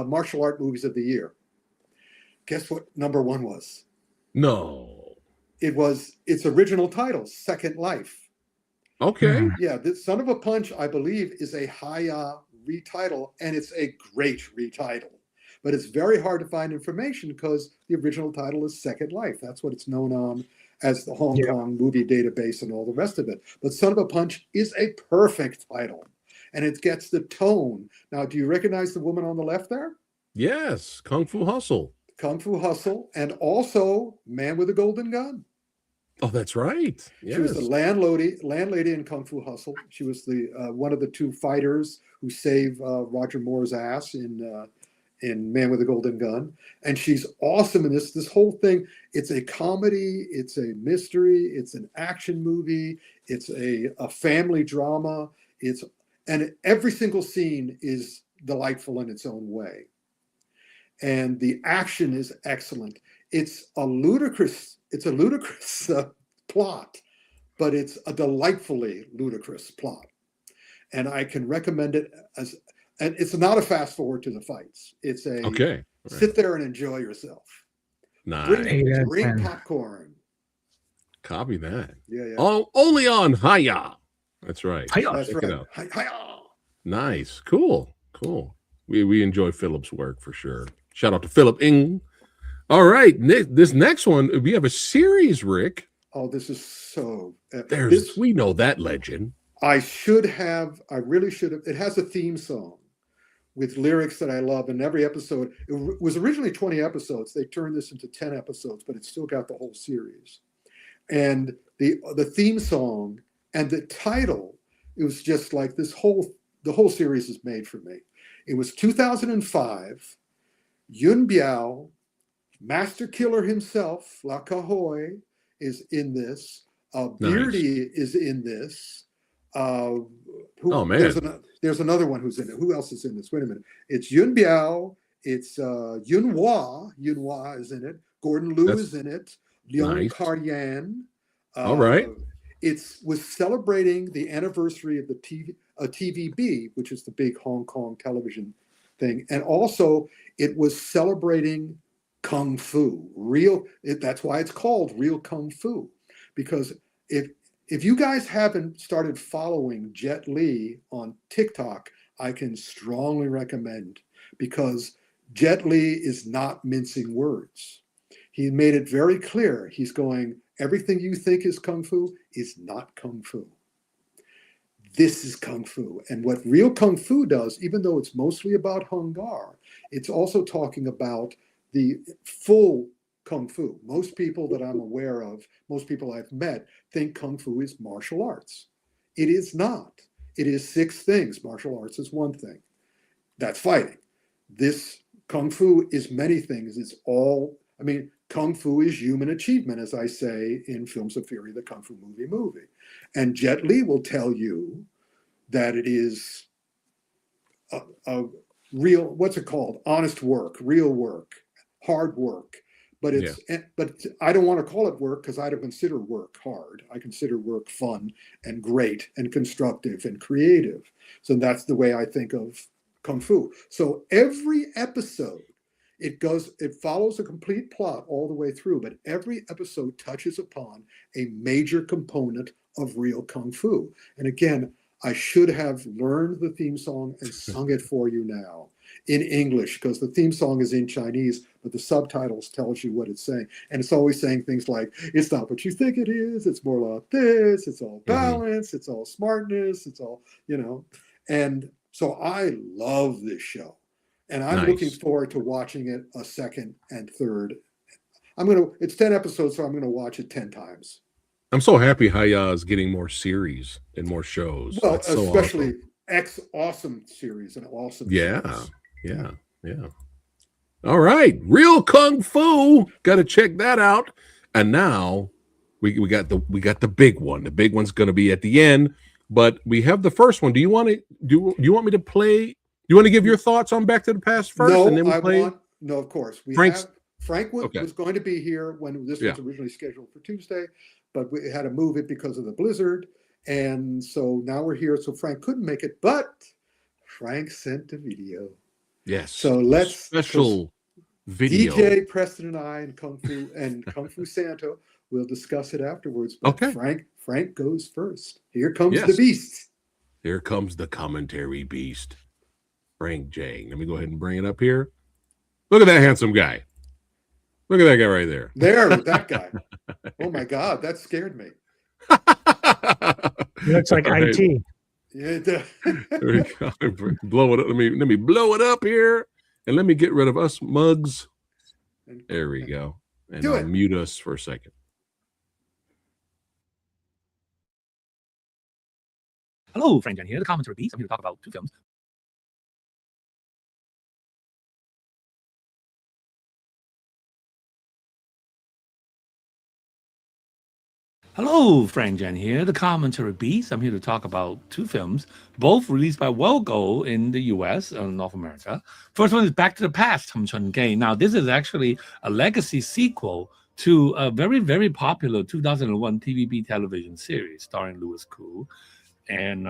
martial art movies of the year. Guess what number one was? No. It was its original title, Second Life. Okay. Yeah, this Son of a Punch, I believe, is a Hi-Yah retitle, and it's a great retitle. But it's very hard to find information because the original title is Second Life. That's what it's known on as the Hong Kong movie database and all the rest of it. But Son of a Punch is a perfect title, and it gets the tone. Now, do you recognize the woman on the left there? Yes, Kung Fu Hustle. Kung Fu Hustle, and also Man with a Golden Gun. Oh, that's right. Yes. She was the landlady in Kung Fu Hustle. She was the one of the two fighters who saved Roger Moore's ass in Man with a Golden Gun, and she's awesome in this. This whole thing. It's a comedy. It's a mystery. It's an action movie. It's a family drama. And every single scene is delightful in its own way, and the action is excellent. It's a ludicrous plot, but it's a delightfully ludicrous plot. And I can recommend it and it's not a fast forward to the fights. It's a sit there and enjoy yourself. Nice. Bring popcorn. Copy that. Yeah. Only on Hi-Yah. That's right. Hi-Yah. That's Check it right. out. Hi-Yah. Nice. Cool. We enjoy Philip's work for sure. Shout out to Philip Ing. All right, this next one, we have a series, Rick. Oh, this is so. We know that legend. I really should have. It has a theme song with lyrics that I love. In every episode, it was originally 20 episodes. They turned this into 10 episodes, but it's still got the whole series. And the theme song and the title, it was just like the whole series is made for me. It was 2005. Yun Biao, Master Killer himself, La Cahoy, is in this. Beardy is in this. There's another one who's in it. Who else is in this? Wait a minute. It's Yun Biao. It's Yun Hua. Yun Hua is in it. Gordon Liu is in it. Leon Kar-yan. All right. It was celebrating the anniversary of the TVB, which is the big Hong Kong television thing, and also it was celebrating Kung Fu. That's why it's called Real Kung Fu, because if you guys haven't started following Jet Li on TikTok, I can strongly recommend, because Jet Li is not mincing words. He made it very clear. He's going, everything you think is Kung Fu is not Kung Fu. This is Kung Fu. And what Real Kung Fu does, even though it's mostly about Hung Gar, it's also talking about the full Kung Fu. Most people that I'm aware of, most people I've met, think Kung Fu is martial arts. It is not. It is 6 things. Martial arts is one thing. That's fighting. This Kung Fu is many things. It's all, Kung Fu is human achievement, as I say in Films of Fury, the Kung Fu movie. And Jet Li will tell you that it is a real, what's it called? Honest work, real work, hard work, But but I don't want to call it work because I don't consider work hard. I consider work fun and great and constructive and creative. So that's the way I think of Kung Fu. So every episode, it follows a complete plot all the way through, but every episode touches upon a major component of real Kung Fu. And again, I should have learned the theme song and sung it for you now in English, because the theme song is in Chinese, but the subtitles tells you what it's saying. And it's always saying things like, it's not what you think it is, it's more like this, it's all balance, it's all smartness, it's all, And so I love this show. And I'm looking forward to watching it a second and third. It's 10 episodes, so I'm going to watch it 10 times. I'm so happy Hi-Yah is getting more series and more shows. Well, that's so especially awesome series and awesome shows. Yeah. All right, Real Kung Fu. Got to check that out. And now we got the big one. The big one's going to be at the end, but we have the first one. Do you want me to play? You want to give your thoughts on Back to the Past first? No, and then we play? No, of course. Frank was going to be here when this was originally scheduled for Tuesday, but we had to move it because of the blizzard. And so now we're here. So Frank couldn't make it, but Frank sent a video. Yes. So let's special video. DJ Preston and I and Kung Fu Santo will discuss it afterwards. But okay. Frank goes first. Here comes the beast. Here comes the commentary beast. Frank Djeng. Let me go ahead and bring it up here. Look at that handsome guy. Look at that guy right there. That guy. Oh my God, that scared me. He looks like right. IT. Yeah, there we go. Blow it up. Let me blow it up here, and let me get rid of us mugs. There we go. And I'll mute us for a second. Hello, Frank Djeng here, the commentary beast. I'm here to talk about two films. Hello, Frank Djeng here, the commentary beast. I'm here to talk about two films, both released by Wellgo in the US, North America. First one is Back to the Past, Tam Chun Gay. Now, this is actually a legacy sequel to a very, very popular 2001 TVB television series starring Louis Koo and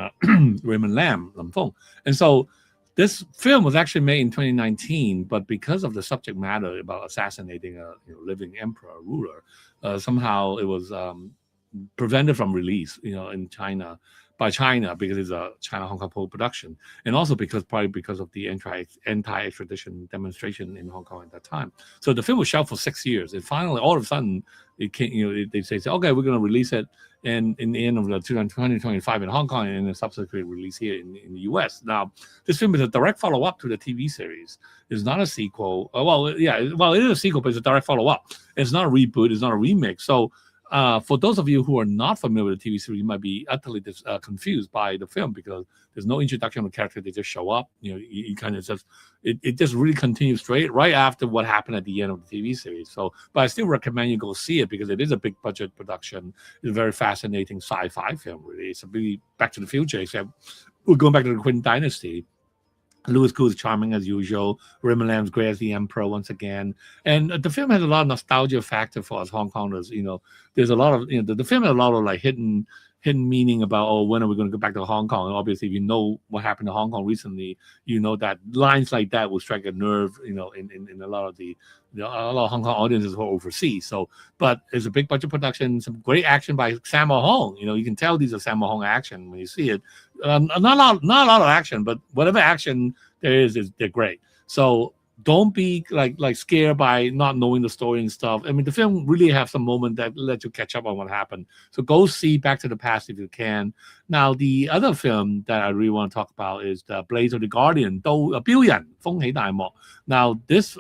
Raymond Lam, Lam Fong. And so this film was actually made in 2019, but because of the subject matter about assassinating a living emperor, ruler, somehow it was prevented from release, in China, by China, because it's a China-Hong Kong co-production, and also probably because of the anti-extradition demonstration in Hong Kong at that time. So the film was shelved for 6 years, and finally, all of a sudden, it came. They say, okay, we're going to release it, and in the end of the 2025 in Hong Kong, and then subsequently release here in the US. Now, this film is a direct follow-up to the TV series. It's not a sequel. It is a sequel, but it's a direct follow-up. It's not a reboot. It's not a remake. So, for those of you who are not familiar with the TV series, you might be utterly confused by the film because there's no introduction of the character. They just show up. You kind of it just really continues straight right after what happened at the end of the TV series. So, but I still recommend you go see it because it is a big budget production. It's a very fascinating sci-fi film. Really, it's a really Back to the Future, except we're going back to the Qing Dynasty. Louis Koo is charming as usual. Raymond Lam's great as the Emperor once again. And the film has a lot of nostalgia factor for us Hong Kongers. There's a lot of, the film has a lot of like hidden meaning about, when are we going to go back to Hong Kong? And obviously, if you know what happened to Hong Kong recently, you know that lines like that will strike a nerve, in a lot of a lot of Hong Kong audiences who are overseas. So, but it's a big budget production, some great action by Sammo Hung. You can tell these are Sammo Hung action when you see it. Not a lot of action, but whatever action there is they're great. So don't be like scared by not knowing the story and stuff. I mean, the film really have some moment that let you catch up on what happened. So go see Back to the Past if you can. Now, the other film that I really want to talk about is the Blades of the Guardian, 標人風起大幕. Now, this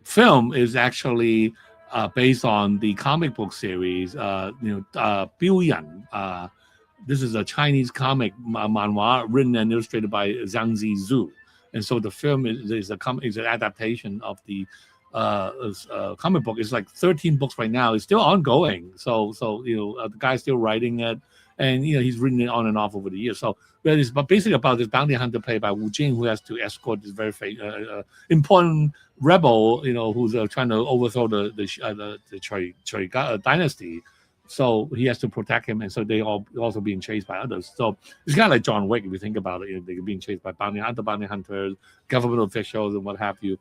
film is actually based on the comic book series, 標人. This is a Chinese comic manhwa written and illustrated by Zhang Zizhu. And so the film is an adaptation of the comic book. It's like 13 books right now. It's still ongoing. So the guy's still writing it. and he's written it on and off over the years. So, but it's basically about this bounty hunter played by Wu Jing, who has to escort this very important rebel, who's trying to overthrow the Choi dynasty. So he has to protect him, and so they all also being chased by others. So it's kind of like John Wick if you think about it. They're being chased by bounty hunters, government officials, and what have you.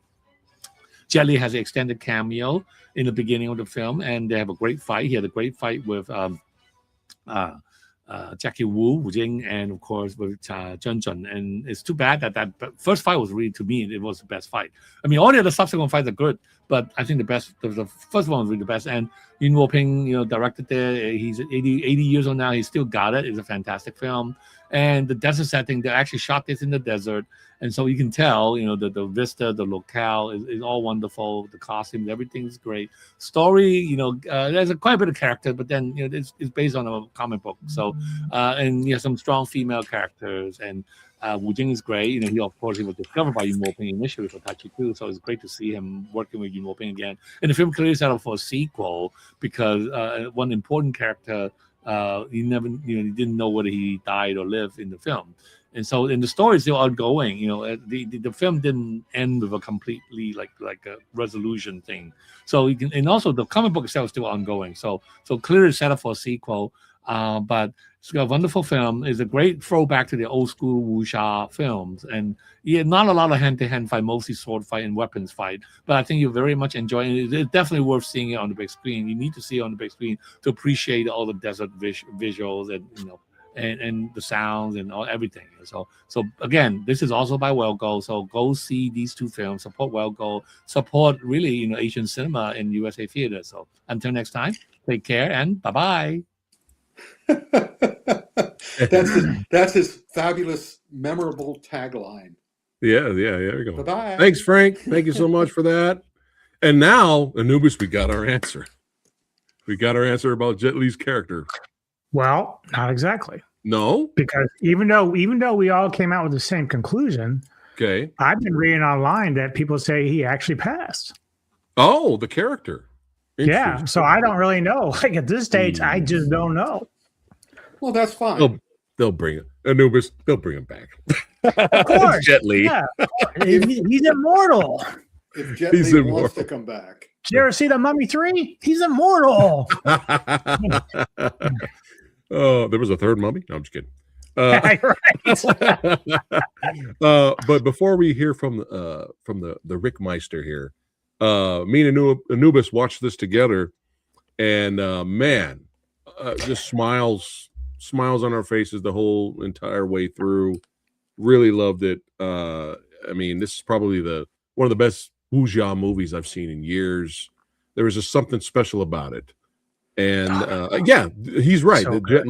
Jet Li has an extended cameo in the beginning of the film, and they have a great fight. He had a great fight with Jackie Wu Jing, and of course with Zheng. And it's too bad that first fight was really, to me, it was the best fight. I mean, all the other subsequent fights are good, but I think the first one was really the best. And Yuen Woo-ping, directed there. He's 80 years old now. He still got it. It's a fantastic film. And the desert setting, they actually shot this in the desert. And so you can tell, the vista, the locale is all wonderful. The costumes, everything's great. Story, there's quite a bit of character, but then, it's based on a comic book. So, and some strong female characters. And Wu Jing is great. He was discovered by Yuen Woo-ping initially for Tai Chi 2, so it's great to see him working with Yuen Woo-ping again. And the film clearly set up for a sequel because one important character, he didn't know whether he died or lived in the film. And so, in the story is still ongoing. The film didn't end with a completely like a resolution thing. So and also the comic book itself is still ongoing. So clearly set up for a sequel. But it's a wonderful film. It's a great throwback to the old school wuxia films. And not a lot of hand-to-hand fight, mostly sword fight and weapons fight. But I think you're very much enjoying it. It's definitely worth seeing it on the big screen. You need to see it on the big screen to appreciate all the desert visuals and the sounds and everything. So again, this is also by Wellgo. So go see these two films. Support Wellgo. Support really Asian cinema in USA theater. So until next time, take care and bye-bye. That's his fabulous, memorable tagline. Yeah, there you go. Bye-bye. Thanks, Frank. Thank you so much for that. And now, Anubis, we got our answer. We got our answer about Jet Li's character. Well, not exactly. No? Because even though we all came out with the same conclusion, okay, I've been reading online that people say he actually passed. Oh, the character. Yeah, so I don't really know. Like at this stage, I just don't know. Well, that's fine. They'll bring it. Anubis, they'll bring him back. Of course. Jet Li. Yeah. He's immortal. If Jet Li wants to come back. Did you ever see The Mummy 3? He's immortal. Oh, there was a third mummy? No, I'm just kidding. Right. But before we hear from the Ric Meister here, me and Anubis watched this together, and man, just smiles on our faces the whole entire way through. Really loved it. I mean, this is probably one of the best wuxia movies I've seen in years. There was just something special about it. And yeah, he's right. So the Jet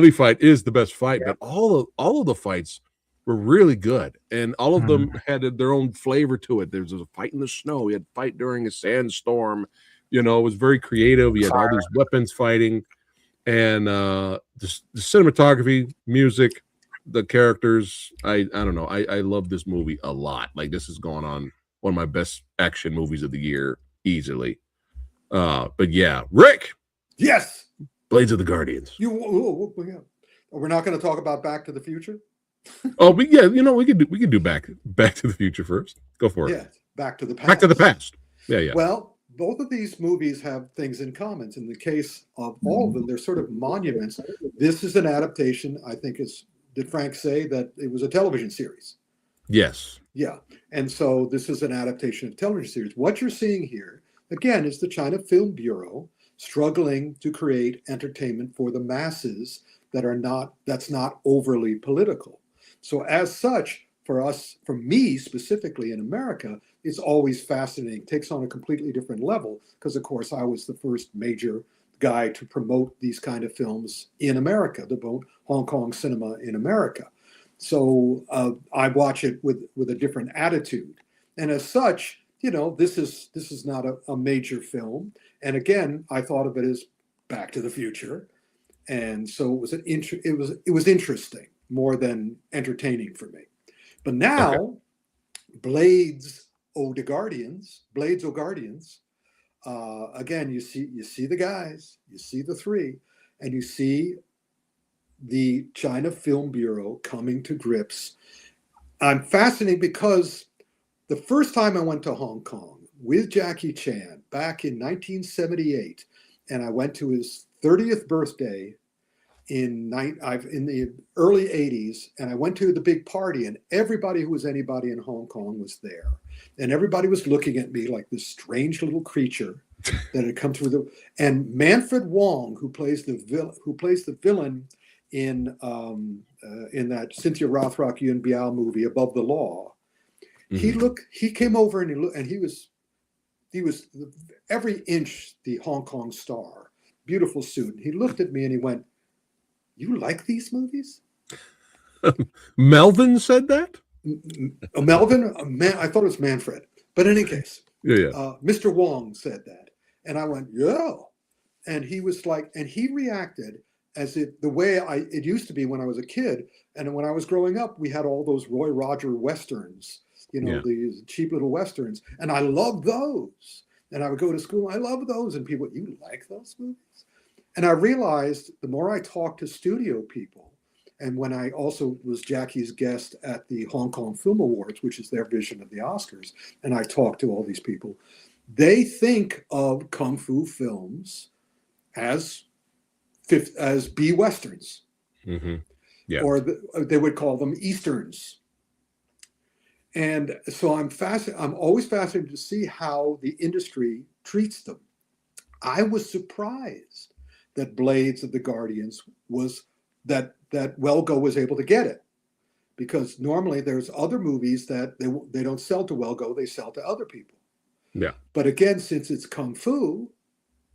Li fight is the best fight, but all of the fights were really good, and all of them had their own flavor to it. There was a fight in the snow. He had a fight during a sandstorm. It was very creative. He had all these weapons fighting, and the cinematography, music, the characters. I don't know. I love this movie a lot. Like, this is going on one of my best action movies of the year easily. But yeah, Rick. Yes. Blades of the Guardians. We're not going to talk about Back to the Future. Oh, but yeah, we could do Back to the Future first. Go for it. Yeah, Back to the Past. Back to the Past. Yeah. Well, both of these movies have things in common. In the case of all of them, they're sort of monuments. This is an adaptation. I think did Frank say that it was a television series? Yes. Yeah. And so this is an adaptation of a television series. What you're seeing here, again, is the China Film Bureau struggling to create entertainment for the masses that's not overly political. So as such, for me specifically in America, it's always fascinating. It takes on a completely different level because, of course, I was the first major guy to promote these kind of films in America, the Hong Kong cinema in America. So I watch it with a different attitude. And as such, this is not a major film. And again, I thought of it as Back to the Future. And so it was interesting more than entertaining for me. But now, Blades O' Guardians, again, you see the guys, you see the three, and you see the China Film Bureau coming to grips. I'm fascinated because the first time I went to Hong Kong with Jackie Chan back in 1978, and I went to his 30th birthday in the early 80s, and I went to the big party, and everybody who was anybody in Hong Kong was there. And everybody was looking at me like this strange little creature that had come through and Manfred Wong, who plays the villain in that Cynthia Rothrock Yuen Biao movie Above the Law. He came over and he was every inch the Hong Kong star, beautiful suit. And he looked at me and he went, "You like these movies?" Melvin said that? Melvin? I thought it was Manfred. But in any case, Yeah. Mr. Wong said that. And I went, "Yeah." And he was like, and he reacted as if the way it used to be when I was a kid. And when I was growing up, we had all those Roy Roger Westerns, these cheap little Westerns. And I loved those. And I would go to school, I love those. And people, "You like those movies?" And I realized the more I talked to studio people, and when I also was Jackie's guest at the Hong Kong Film Awards, which is their vision of the Oscars, and I talked to all these people, they think of Kung Fu films as B Westerns. Mm-hmm. Yeah. Or they would call them Easterns. And so I'm always fascinated to see how the industry treats them. I was surprised that Blades of the Guardians was that Welgo was able to get it, because normally there's other movies that they don't sell to Welgo, they sell to other people. Yeah. But again, since it's Kung Fu,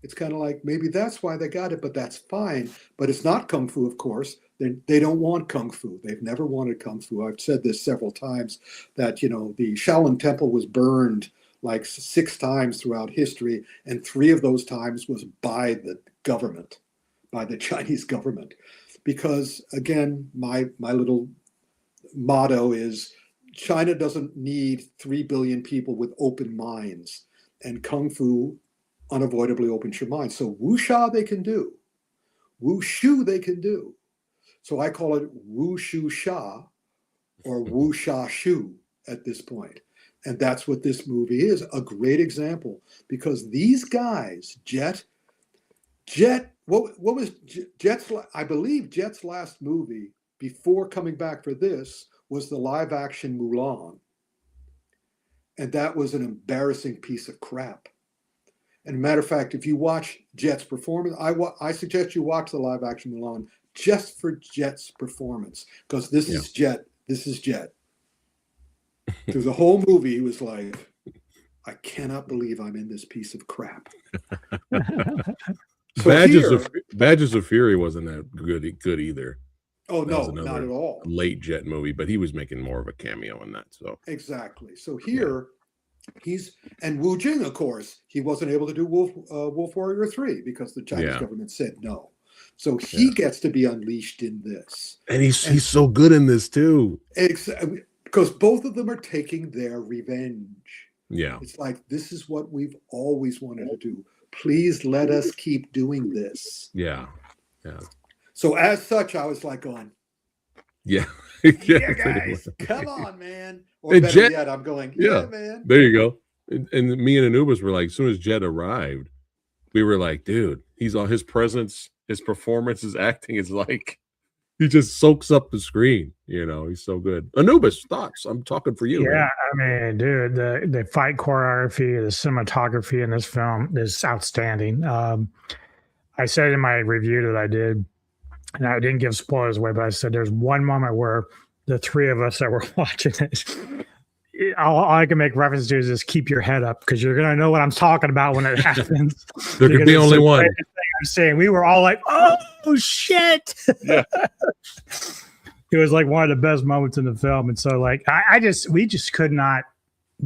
it's kind of like maybe that's why they got it, but that's fine. But it's not Kung Fu, of course. They don't want Kung Fu. They've never wanted Kung Fu. I've said this several times that, the Shaolin Temple was burned like 6 times throughout history, and 3 of those times was by the government, by the Chinese government. Because again, my little motto is China doesn't need 3 billion people with open minds, and Kung Fu unavoidably opens your mind. So wuxia they can do, wushu they can do. So I call it wushu sha or wuxia shu at this point. And that's what this movie is, a great example, because these guys, Jet, what was Jet's, I believe Jet's last movie before coming back for this was the live action Mulan. And that was an embarrassing piece of crap. And a matter of fact, if you watch Jet's performance, I suggest you watch the live action Mulan just for Jet's performance, because this is Jet. This is Jet. Through the whole movie, he was like, "I cannot believe I'm in this piece of crap." So Badges of Fury wasn't that good either. Oh, no, not at all. Late Jet movie, but he was making more of a cameo in that. So exactly. So here and Wu Jing, of course, he wasn't able to do Wolf Warrior 3 because the Chinese government said no. So he gets to be unleashed in this. And he's so good in this too. Because both of them are taking their revenge. Yeah. It's like, this is what we've always wanted to do. Please let us keep doing this. Yeah. Yeah. So as such, I was like going, yeah, guys, come on, man. Or and better yet, I'm going, man. There you go. And me and Anubis were like, as soon as Jet arrived, we were like, dude, he's on his presence, his performance, his acting is like, he just soaks up the screen. He's so good. Anubis, thoughts? I'm talking for you. Yeah, man. I mean, dude, the fight choreography, the cinematography in this film is outstanding. I said in my review that I did, and I didn't give spoilers away, but I said there's one moment where the 3 of us that were watching it, all I can make reference to is just keep your head up, because you're gonna know what I'm talking about when it happens. There could be only one. I'm saying we were all like, "Oh shit!" Yeah. It was like one of the best moments in the film, and so like we just could not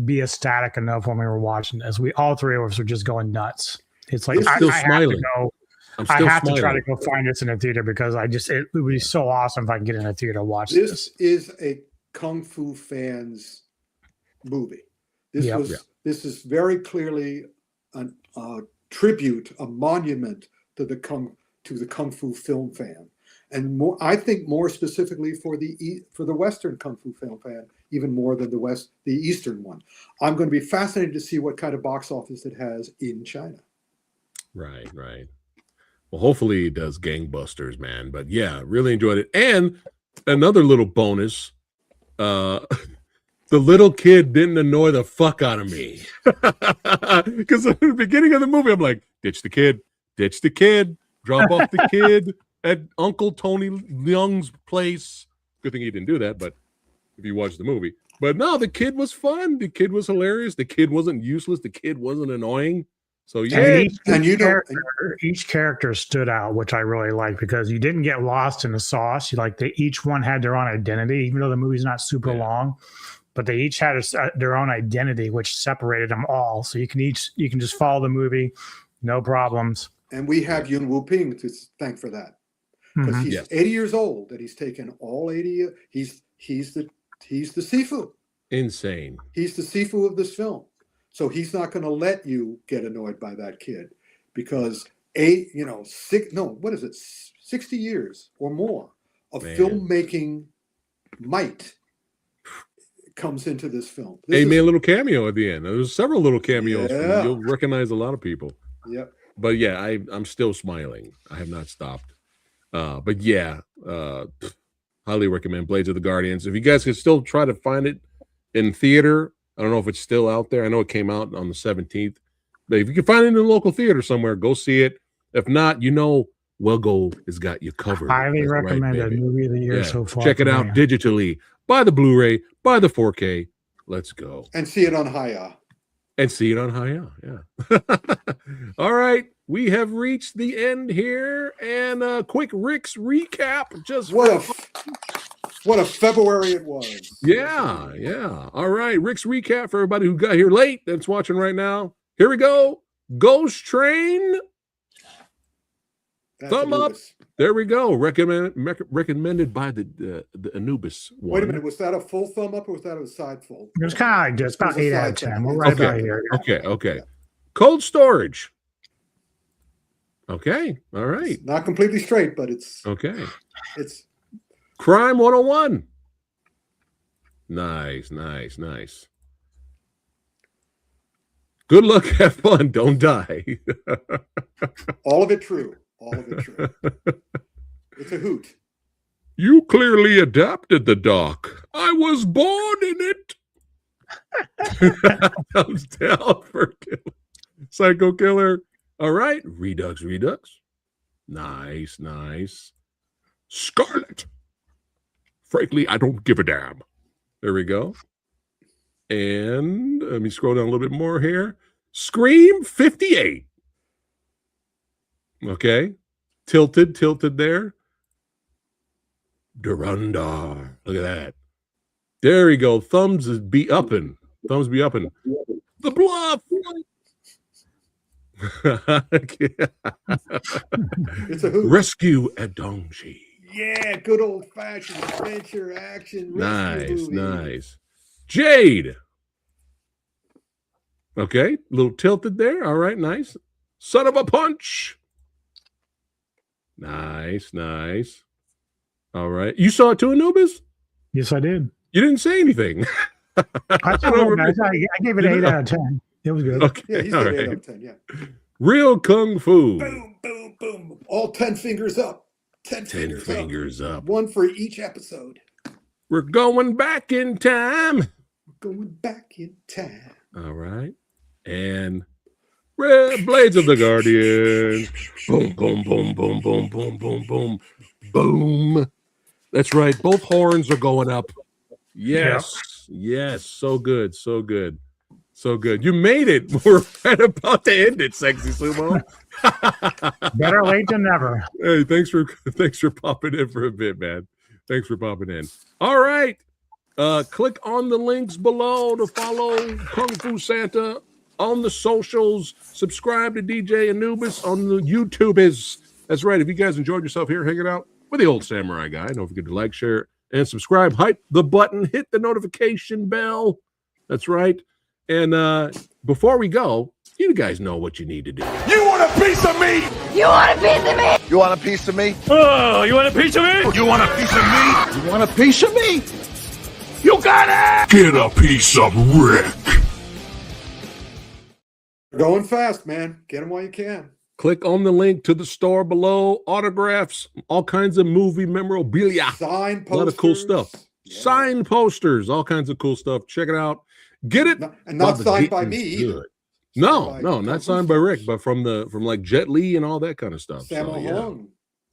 be ecstatic enough when we were watching this. All 3 of us were just going nuts. It's like I have to go. I have to try to go find this in a theater, because it would be so awesome if I can get in a theater to watch this. This is a Kung Fu fans movie. This is very clearly a tribute, a monument to the Kung Fu film fan. and more. I think more specifically for the Western kung fu film fan, even more than the Eastern one. I'm going to be fascinated to see what kind of box office it has in China. Right. Well, hopefully it does gangbusters, man. But yeah, really enjoyed it. And another little bonus, the little kid didn't annoy the fuck out of me. Because at the beginning of the movie, I'm like, ditch the kid, drop off the kid at Uncle Tony Leung's place. Good thing he didn't do that, but if you watch the movie. But no, the kid was fun. The kid was hilarious. The kid wasn't useless. The kid wasn't annoying. So yeah, each character stood out, which I really like because you didn't get lost in the sauce. Each one had their own identity, even though the movie's not super long, but they each had their own identity, which separated them all. So you can just follow the movie, no problems. And we have Yuen Woo-ping to thank for that, because he's 80 years old and he's taken all 80. He's the Sifu. Insane. He's the Sifu of this film. So he's not going to let you get annoyed by that kid, because 60 years or more of filmmaking might comes into this film. He made a little cameo at the end. There was several little cameos. Yeah. You'll recognize a lot of people. Yep. But yeah, I'm still smiling. I have not stopped. But yeah, highly recommend Blades of the Guardians. If you guys could still try to find it in theater, I don't know if it's still out there. I know it came out on the 17th. But if you can find it in a local theater somewhere, go see it. If not, Wellgo has got you covered. Highly recommended movie of the year so far. Check it out digitally. Buy the Blu-ray. Buy the 4K. Let's go. And see it on Hi-Yah. Yeah. All right. We have reached the end here. And a quick Ric's recap. What a February it was. Yeah. All right. Ric's recap for everybody who got here late that's watching right now. Here we go. Ghost Train. That's Thumb Anubis. up. There we go. Recommended by the Anubis one. Wait a minute. Was that a full thumb up or was that a side full? It was kind of like just about 8 out of 10. We're right about here. Okay. Cold Storage. Okay. All right. It's not completely straight, but it's okay. It's Crime 101. Nice. Good luck, have fun, don't die. All of it true. It's a hoot. You clearly adapted the doc. I was born in it. Thumbs down for Psycho Killer. All right. Redux. Nice. Scarlet. Frankly, I don't give a damn. There we go. And let me scroll down a little bit more here. Scream 58. Okay. Tilted there. Dhurandhar. Look at that. There we go. Thumbs be upping. The Bluff. It's a hoot. Rescue at Dongji. Yeah, good old fashioned adventure action. Nice. Jade. Okay, a little tilted there. All right, nice. Son of a punch. Nice. All right. You saw it too, Anubis? Yes, I did. You didn't say anything. I gave it 8 out of 10. It was good. Okay. Yeah, he's all 8 right. out of 10, yeah. Real Kung Fu. Boom. All 10 fingers up. 10 fingers up. One for each episode. We're going back in time. All right. And Blades of the Guardian. Boom. That's right. Both horns are going up. Yes. So good. You made it. We're right about to end it, Sexy Sumo. Better late than never. Hey, thanks for popping in for a bit, man. Thanks for popping in. All right. Click on the links below to follow Kung Fu Santa on the socials. Subscribe to DJ Anubis on the YouTube. That's right. If you guys enjoyed yourself here hanging out with the old samurai guy, don't forget to like, share, and subscribe. Hype the button. Hit the notification bell. That's right. And before we go, You guys know what you need to do. You want a piece of me? You want a piece of me? You want a piece of me? Oh, you want a piece of me? You want a piece of me? You want a piece of me? You got it! Get a piece of Rick. We're going fast, man. Get them while you can. Click on the link to the store below. Autographs, all kinds of movie memorabilia. Sign posters. A lot of cool stuff. Yeah. Sign posters, all kinds of cool stuff. Check it out. Get it. And not while the signed by getting's me either. good. No, By not signed by Rick, but from like Jet Li and all that kind of stuff. Sammo Hung.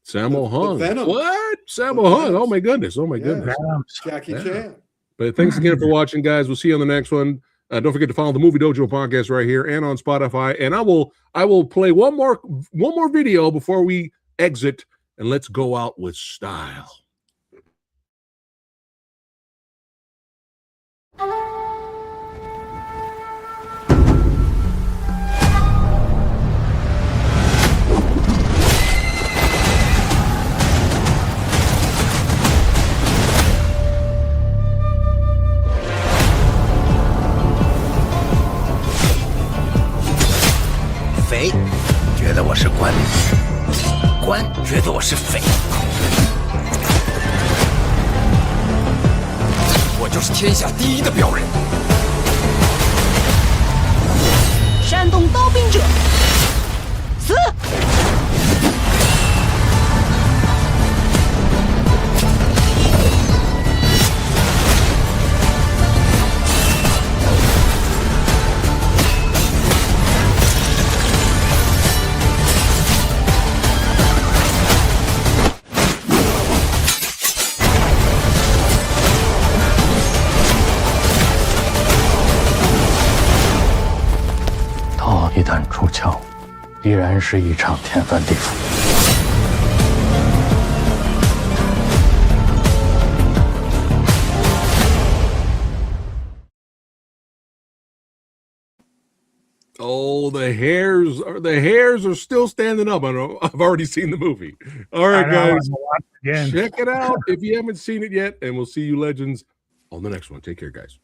Sammo Hung. Venom. What? Sammo The Hung. Venoms. Oh my goodness. Oh my goodness. Jackie Yeah. Chan. But thanks again for watching, guys. We'll see you on the next one. Don't forget to follow the Movie Dojo podcast right here and on Spotify. And I will play one more video before we exit, and let's go out with style.匪觉得我是官，官觉得我是匪，我就是天下第一的镖人。山东刀兵者，死！刀一旦出鞘，必然是一场天翻地覆。Oh, the hairs are still standing up. I know. I've already seen the movie. All right, guys, check it out if you haven't seen it yet, and we'll see you legends on the next one. Take care, guys.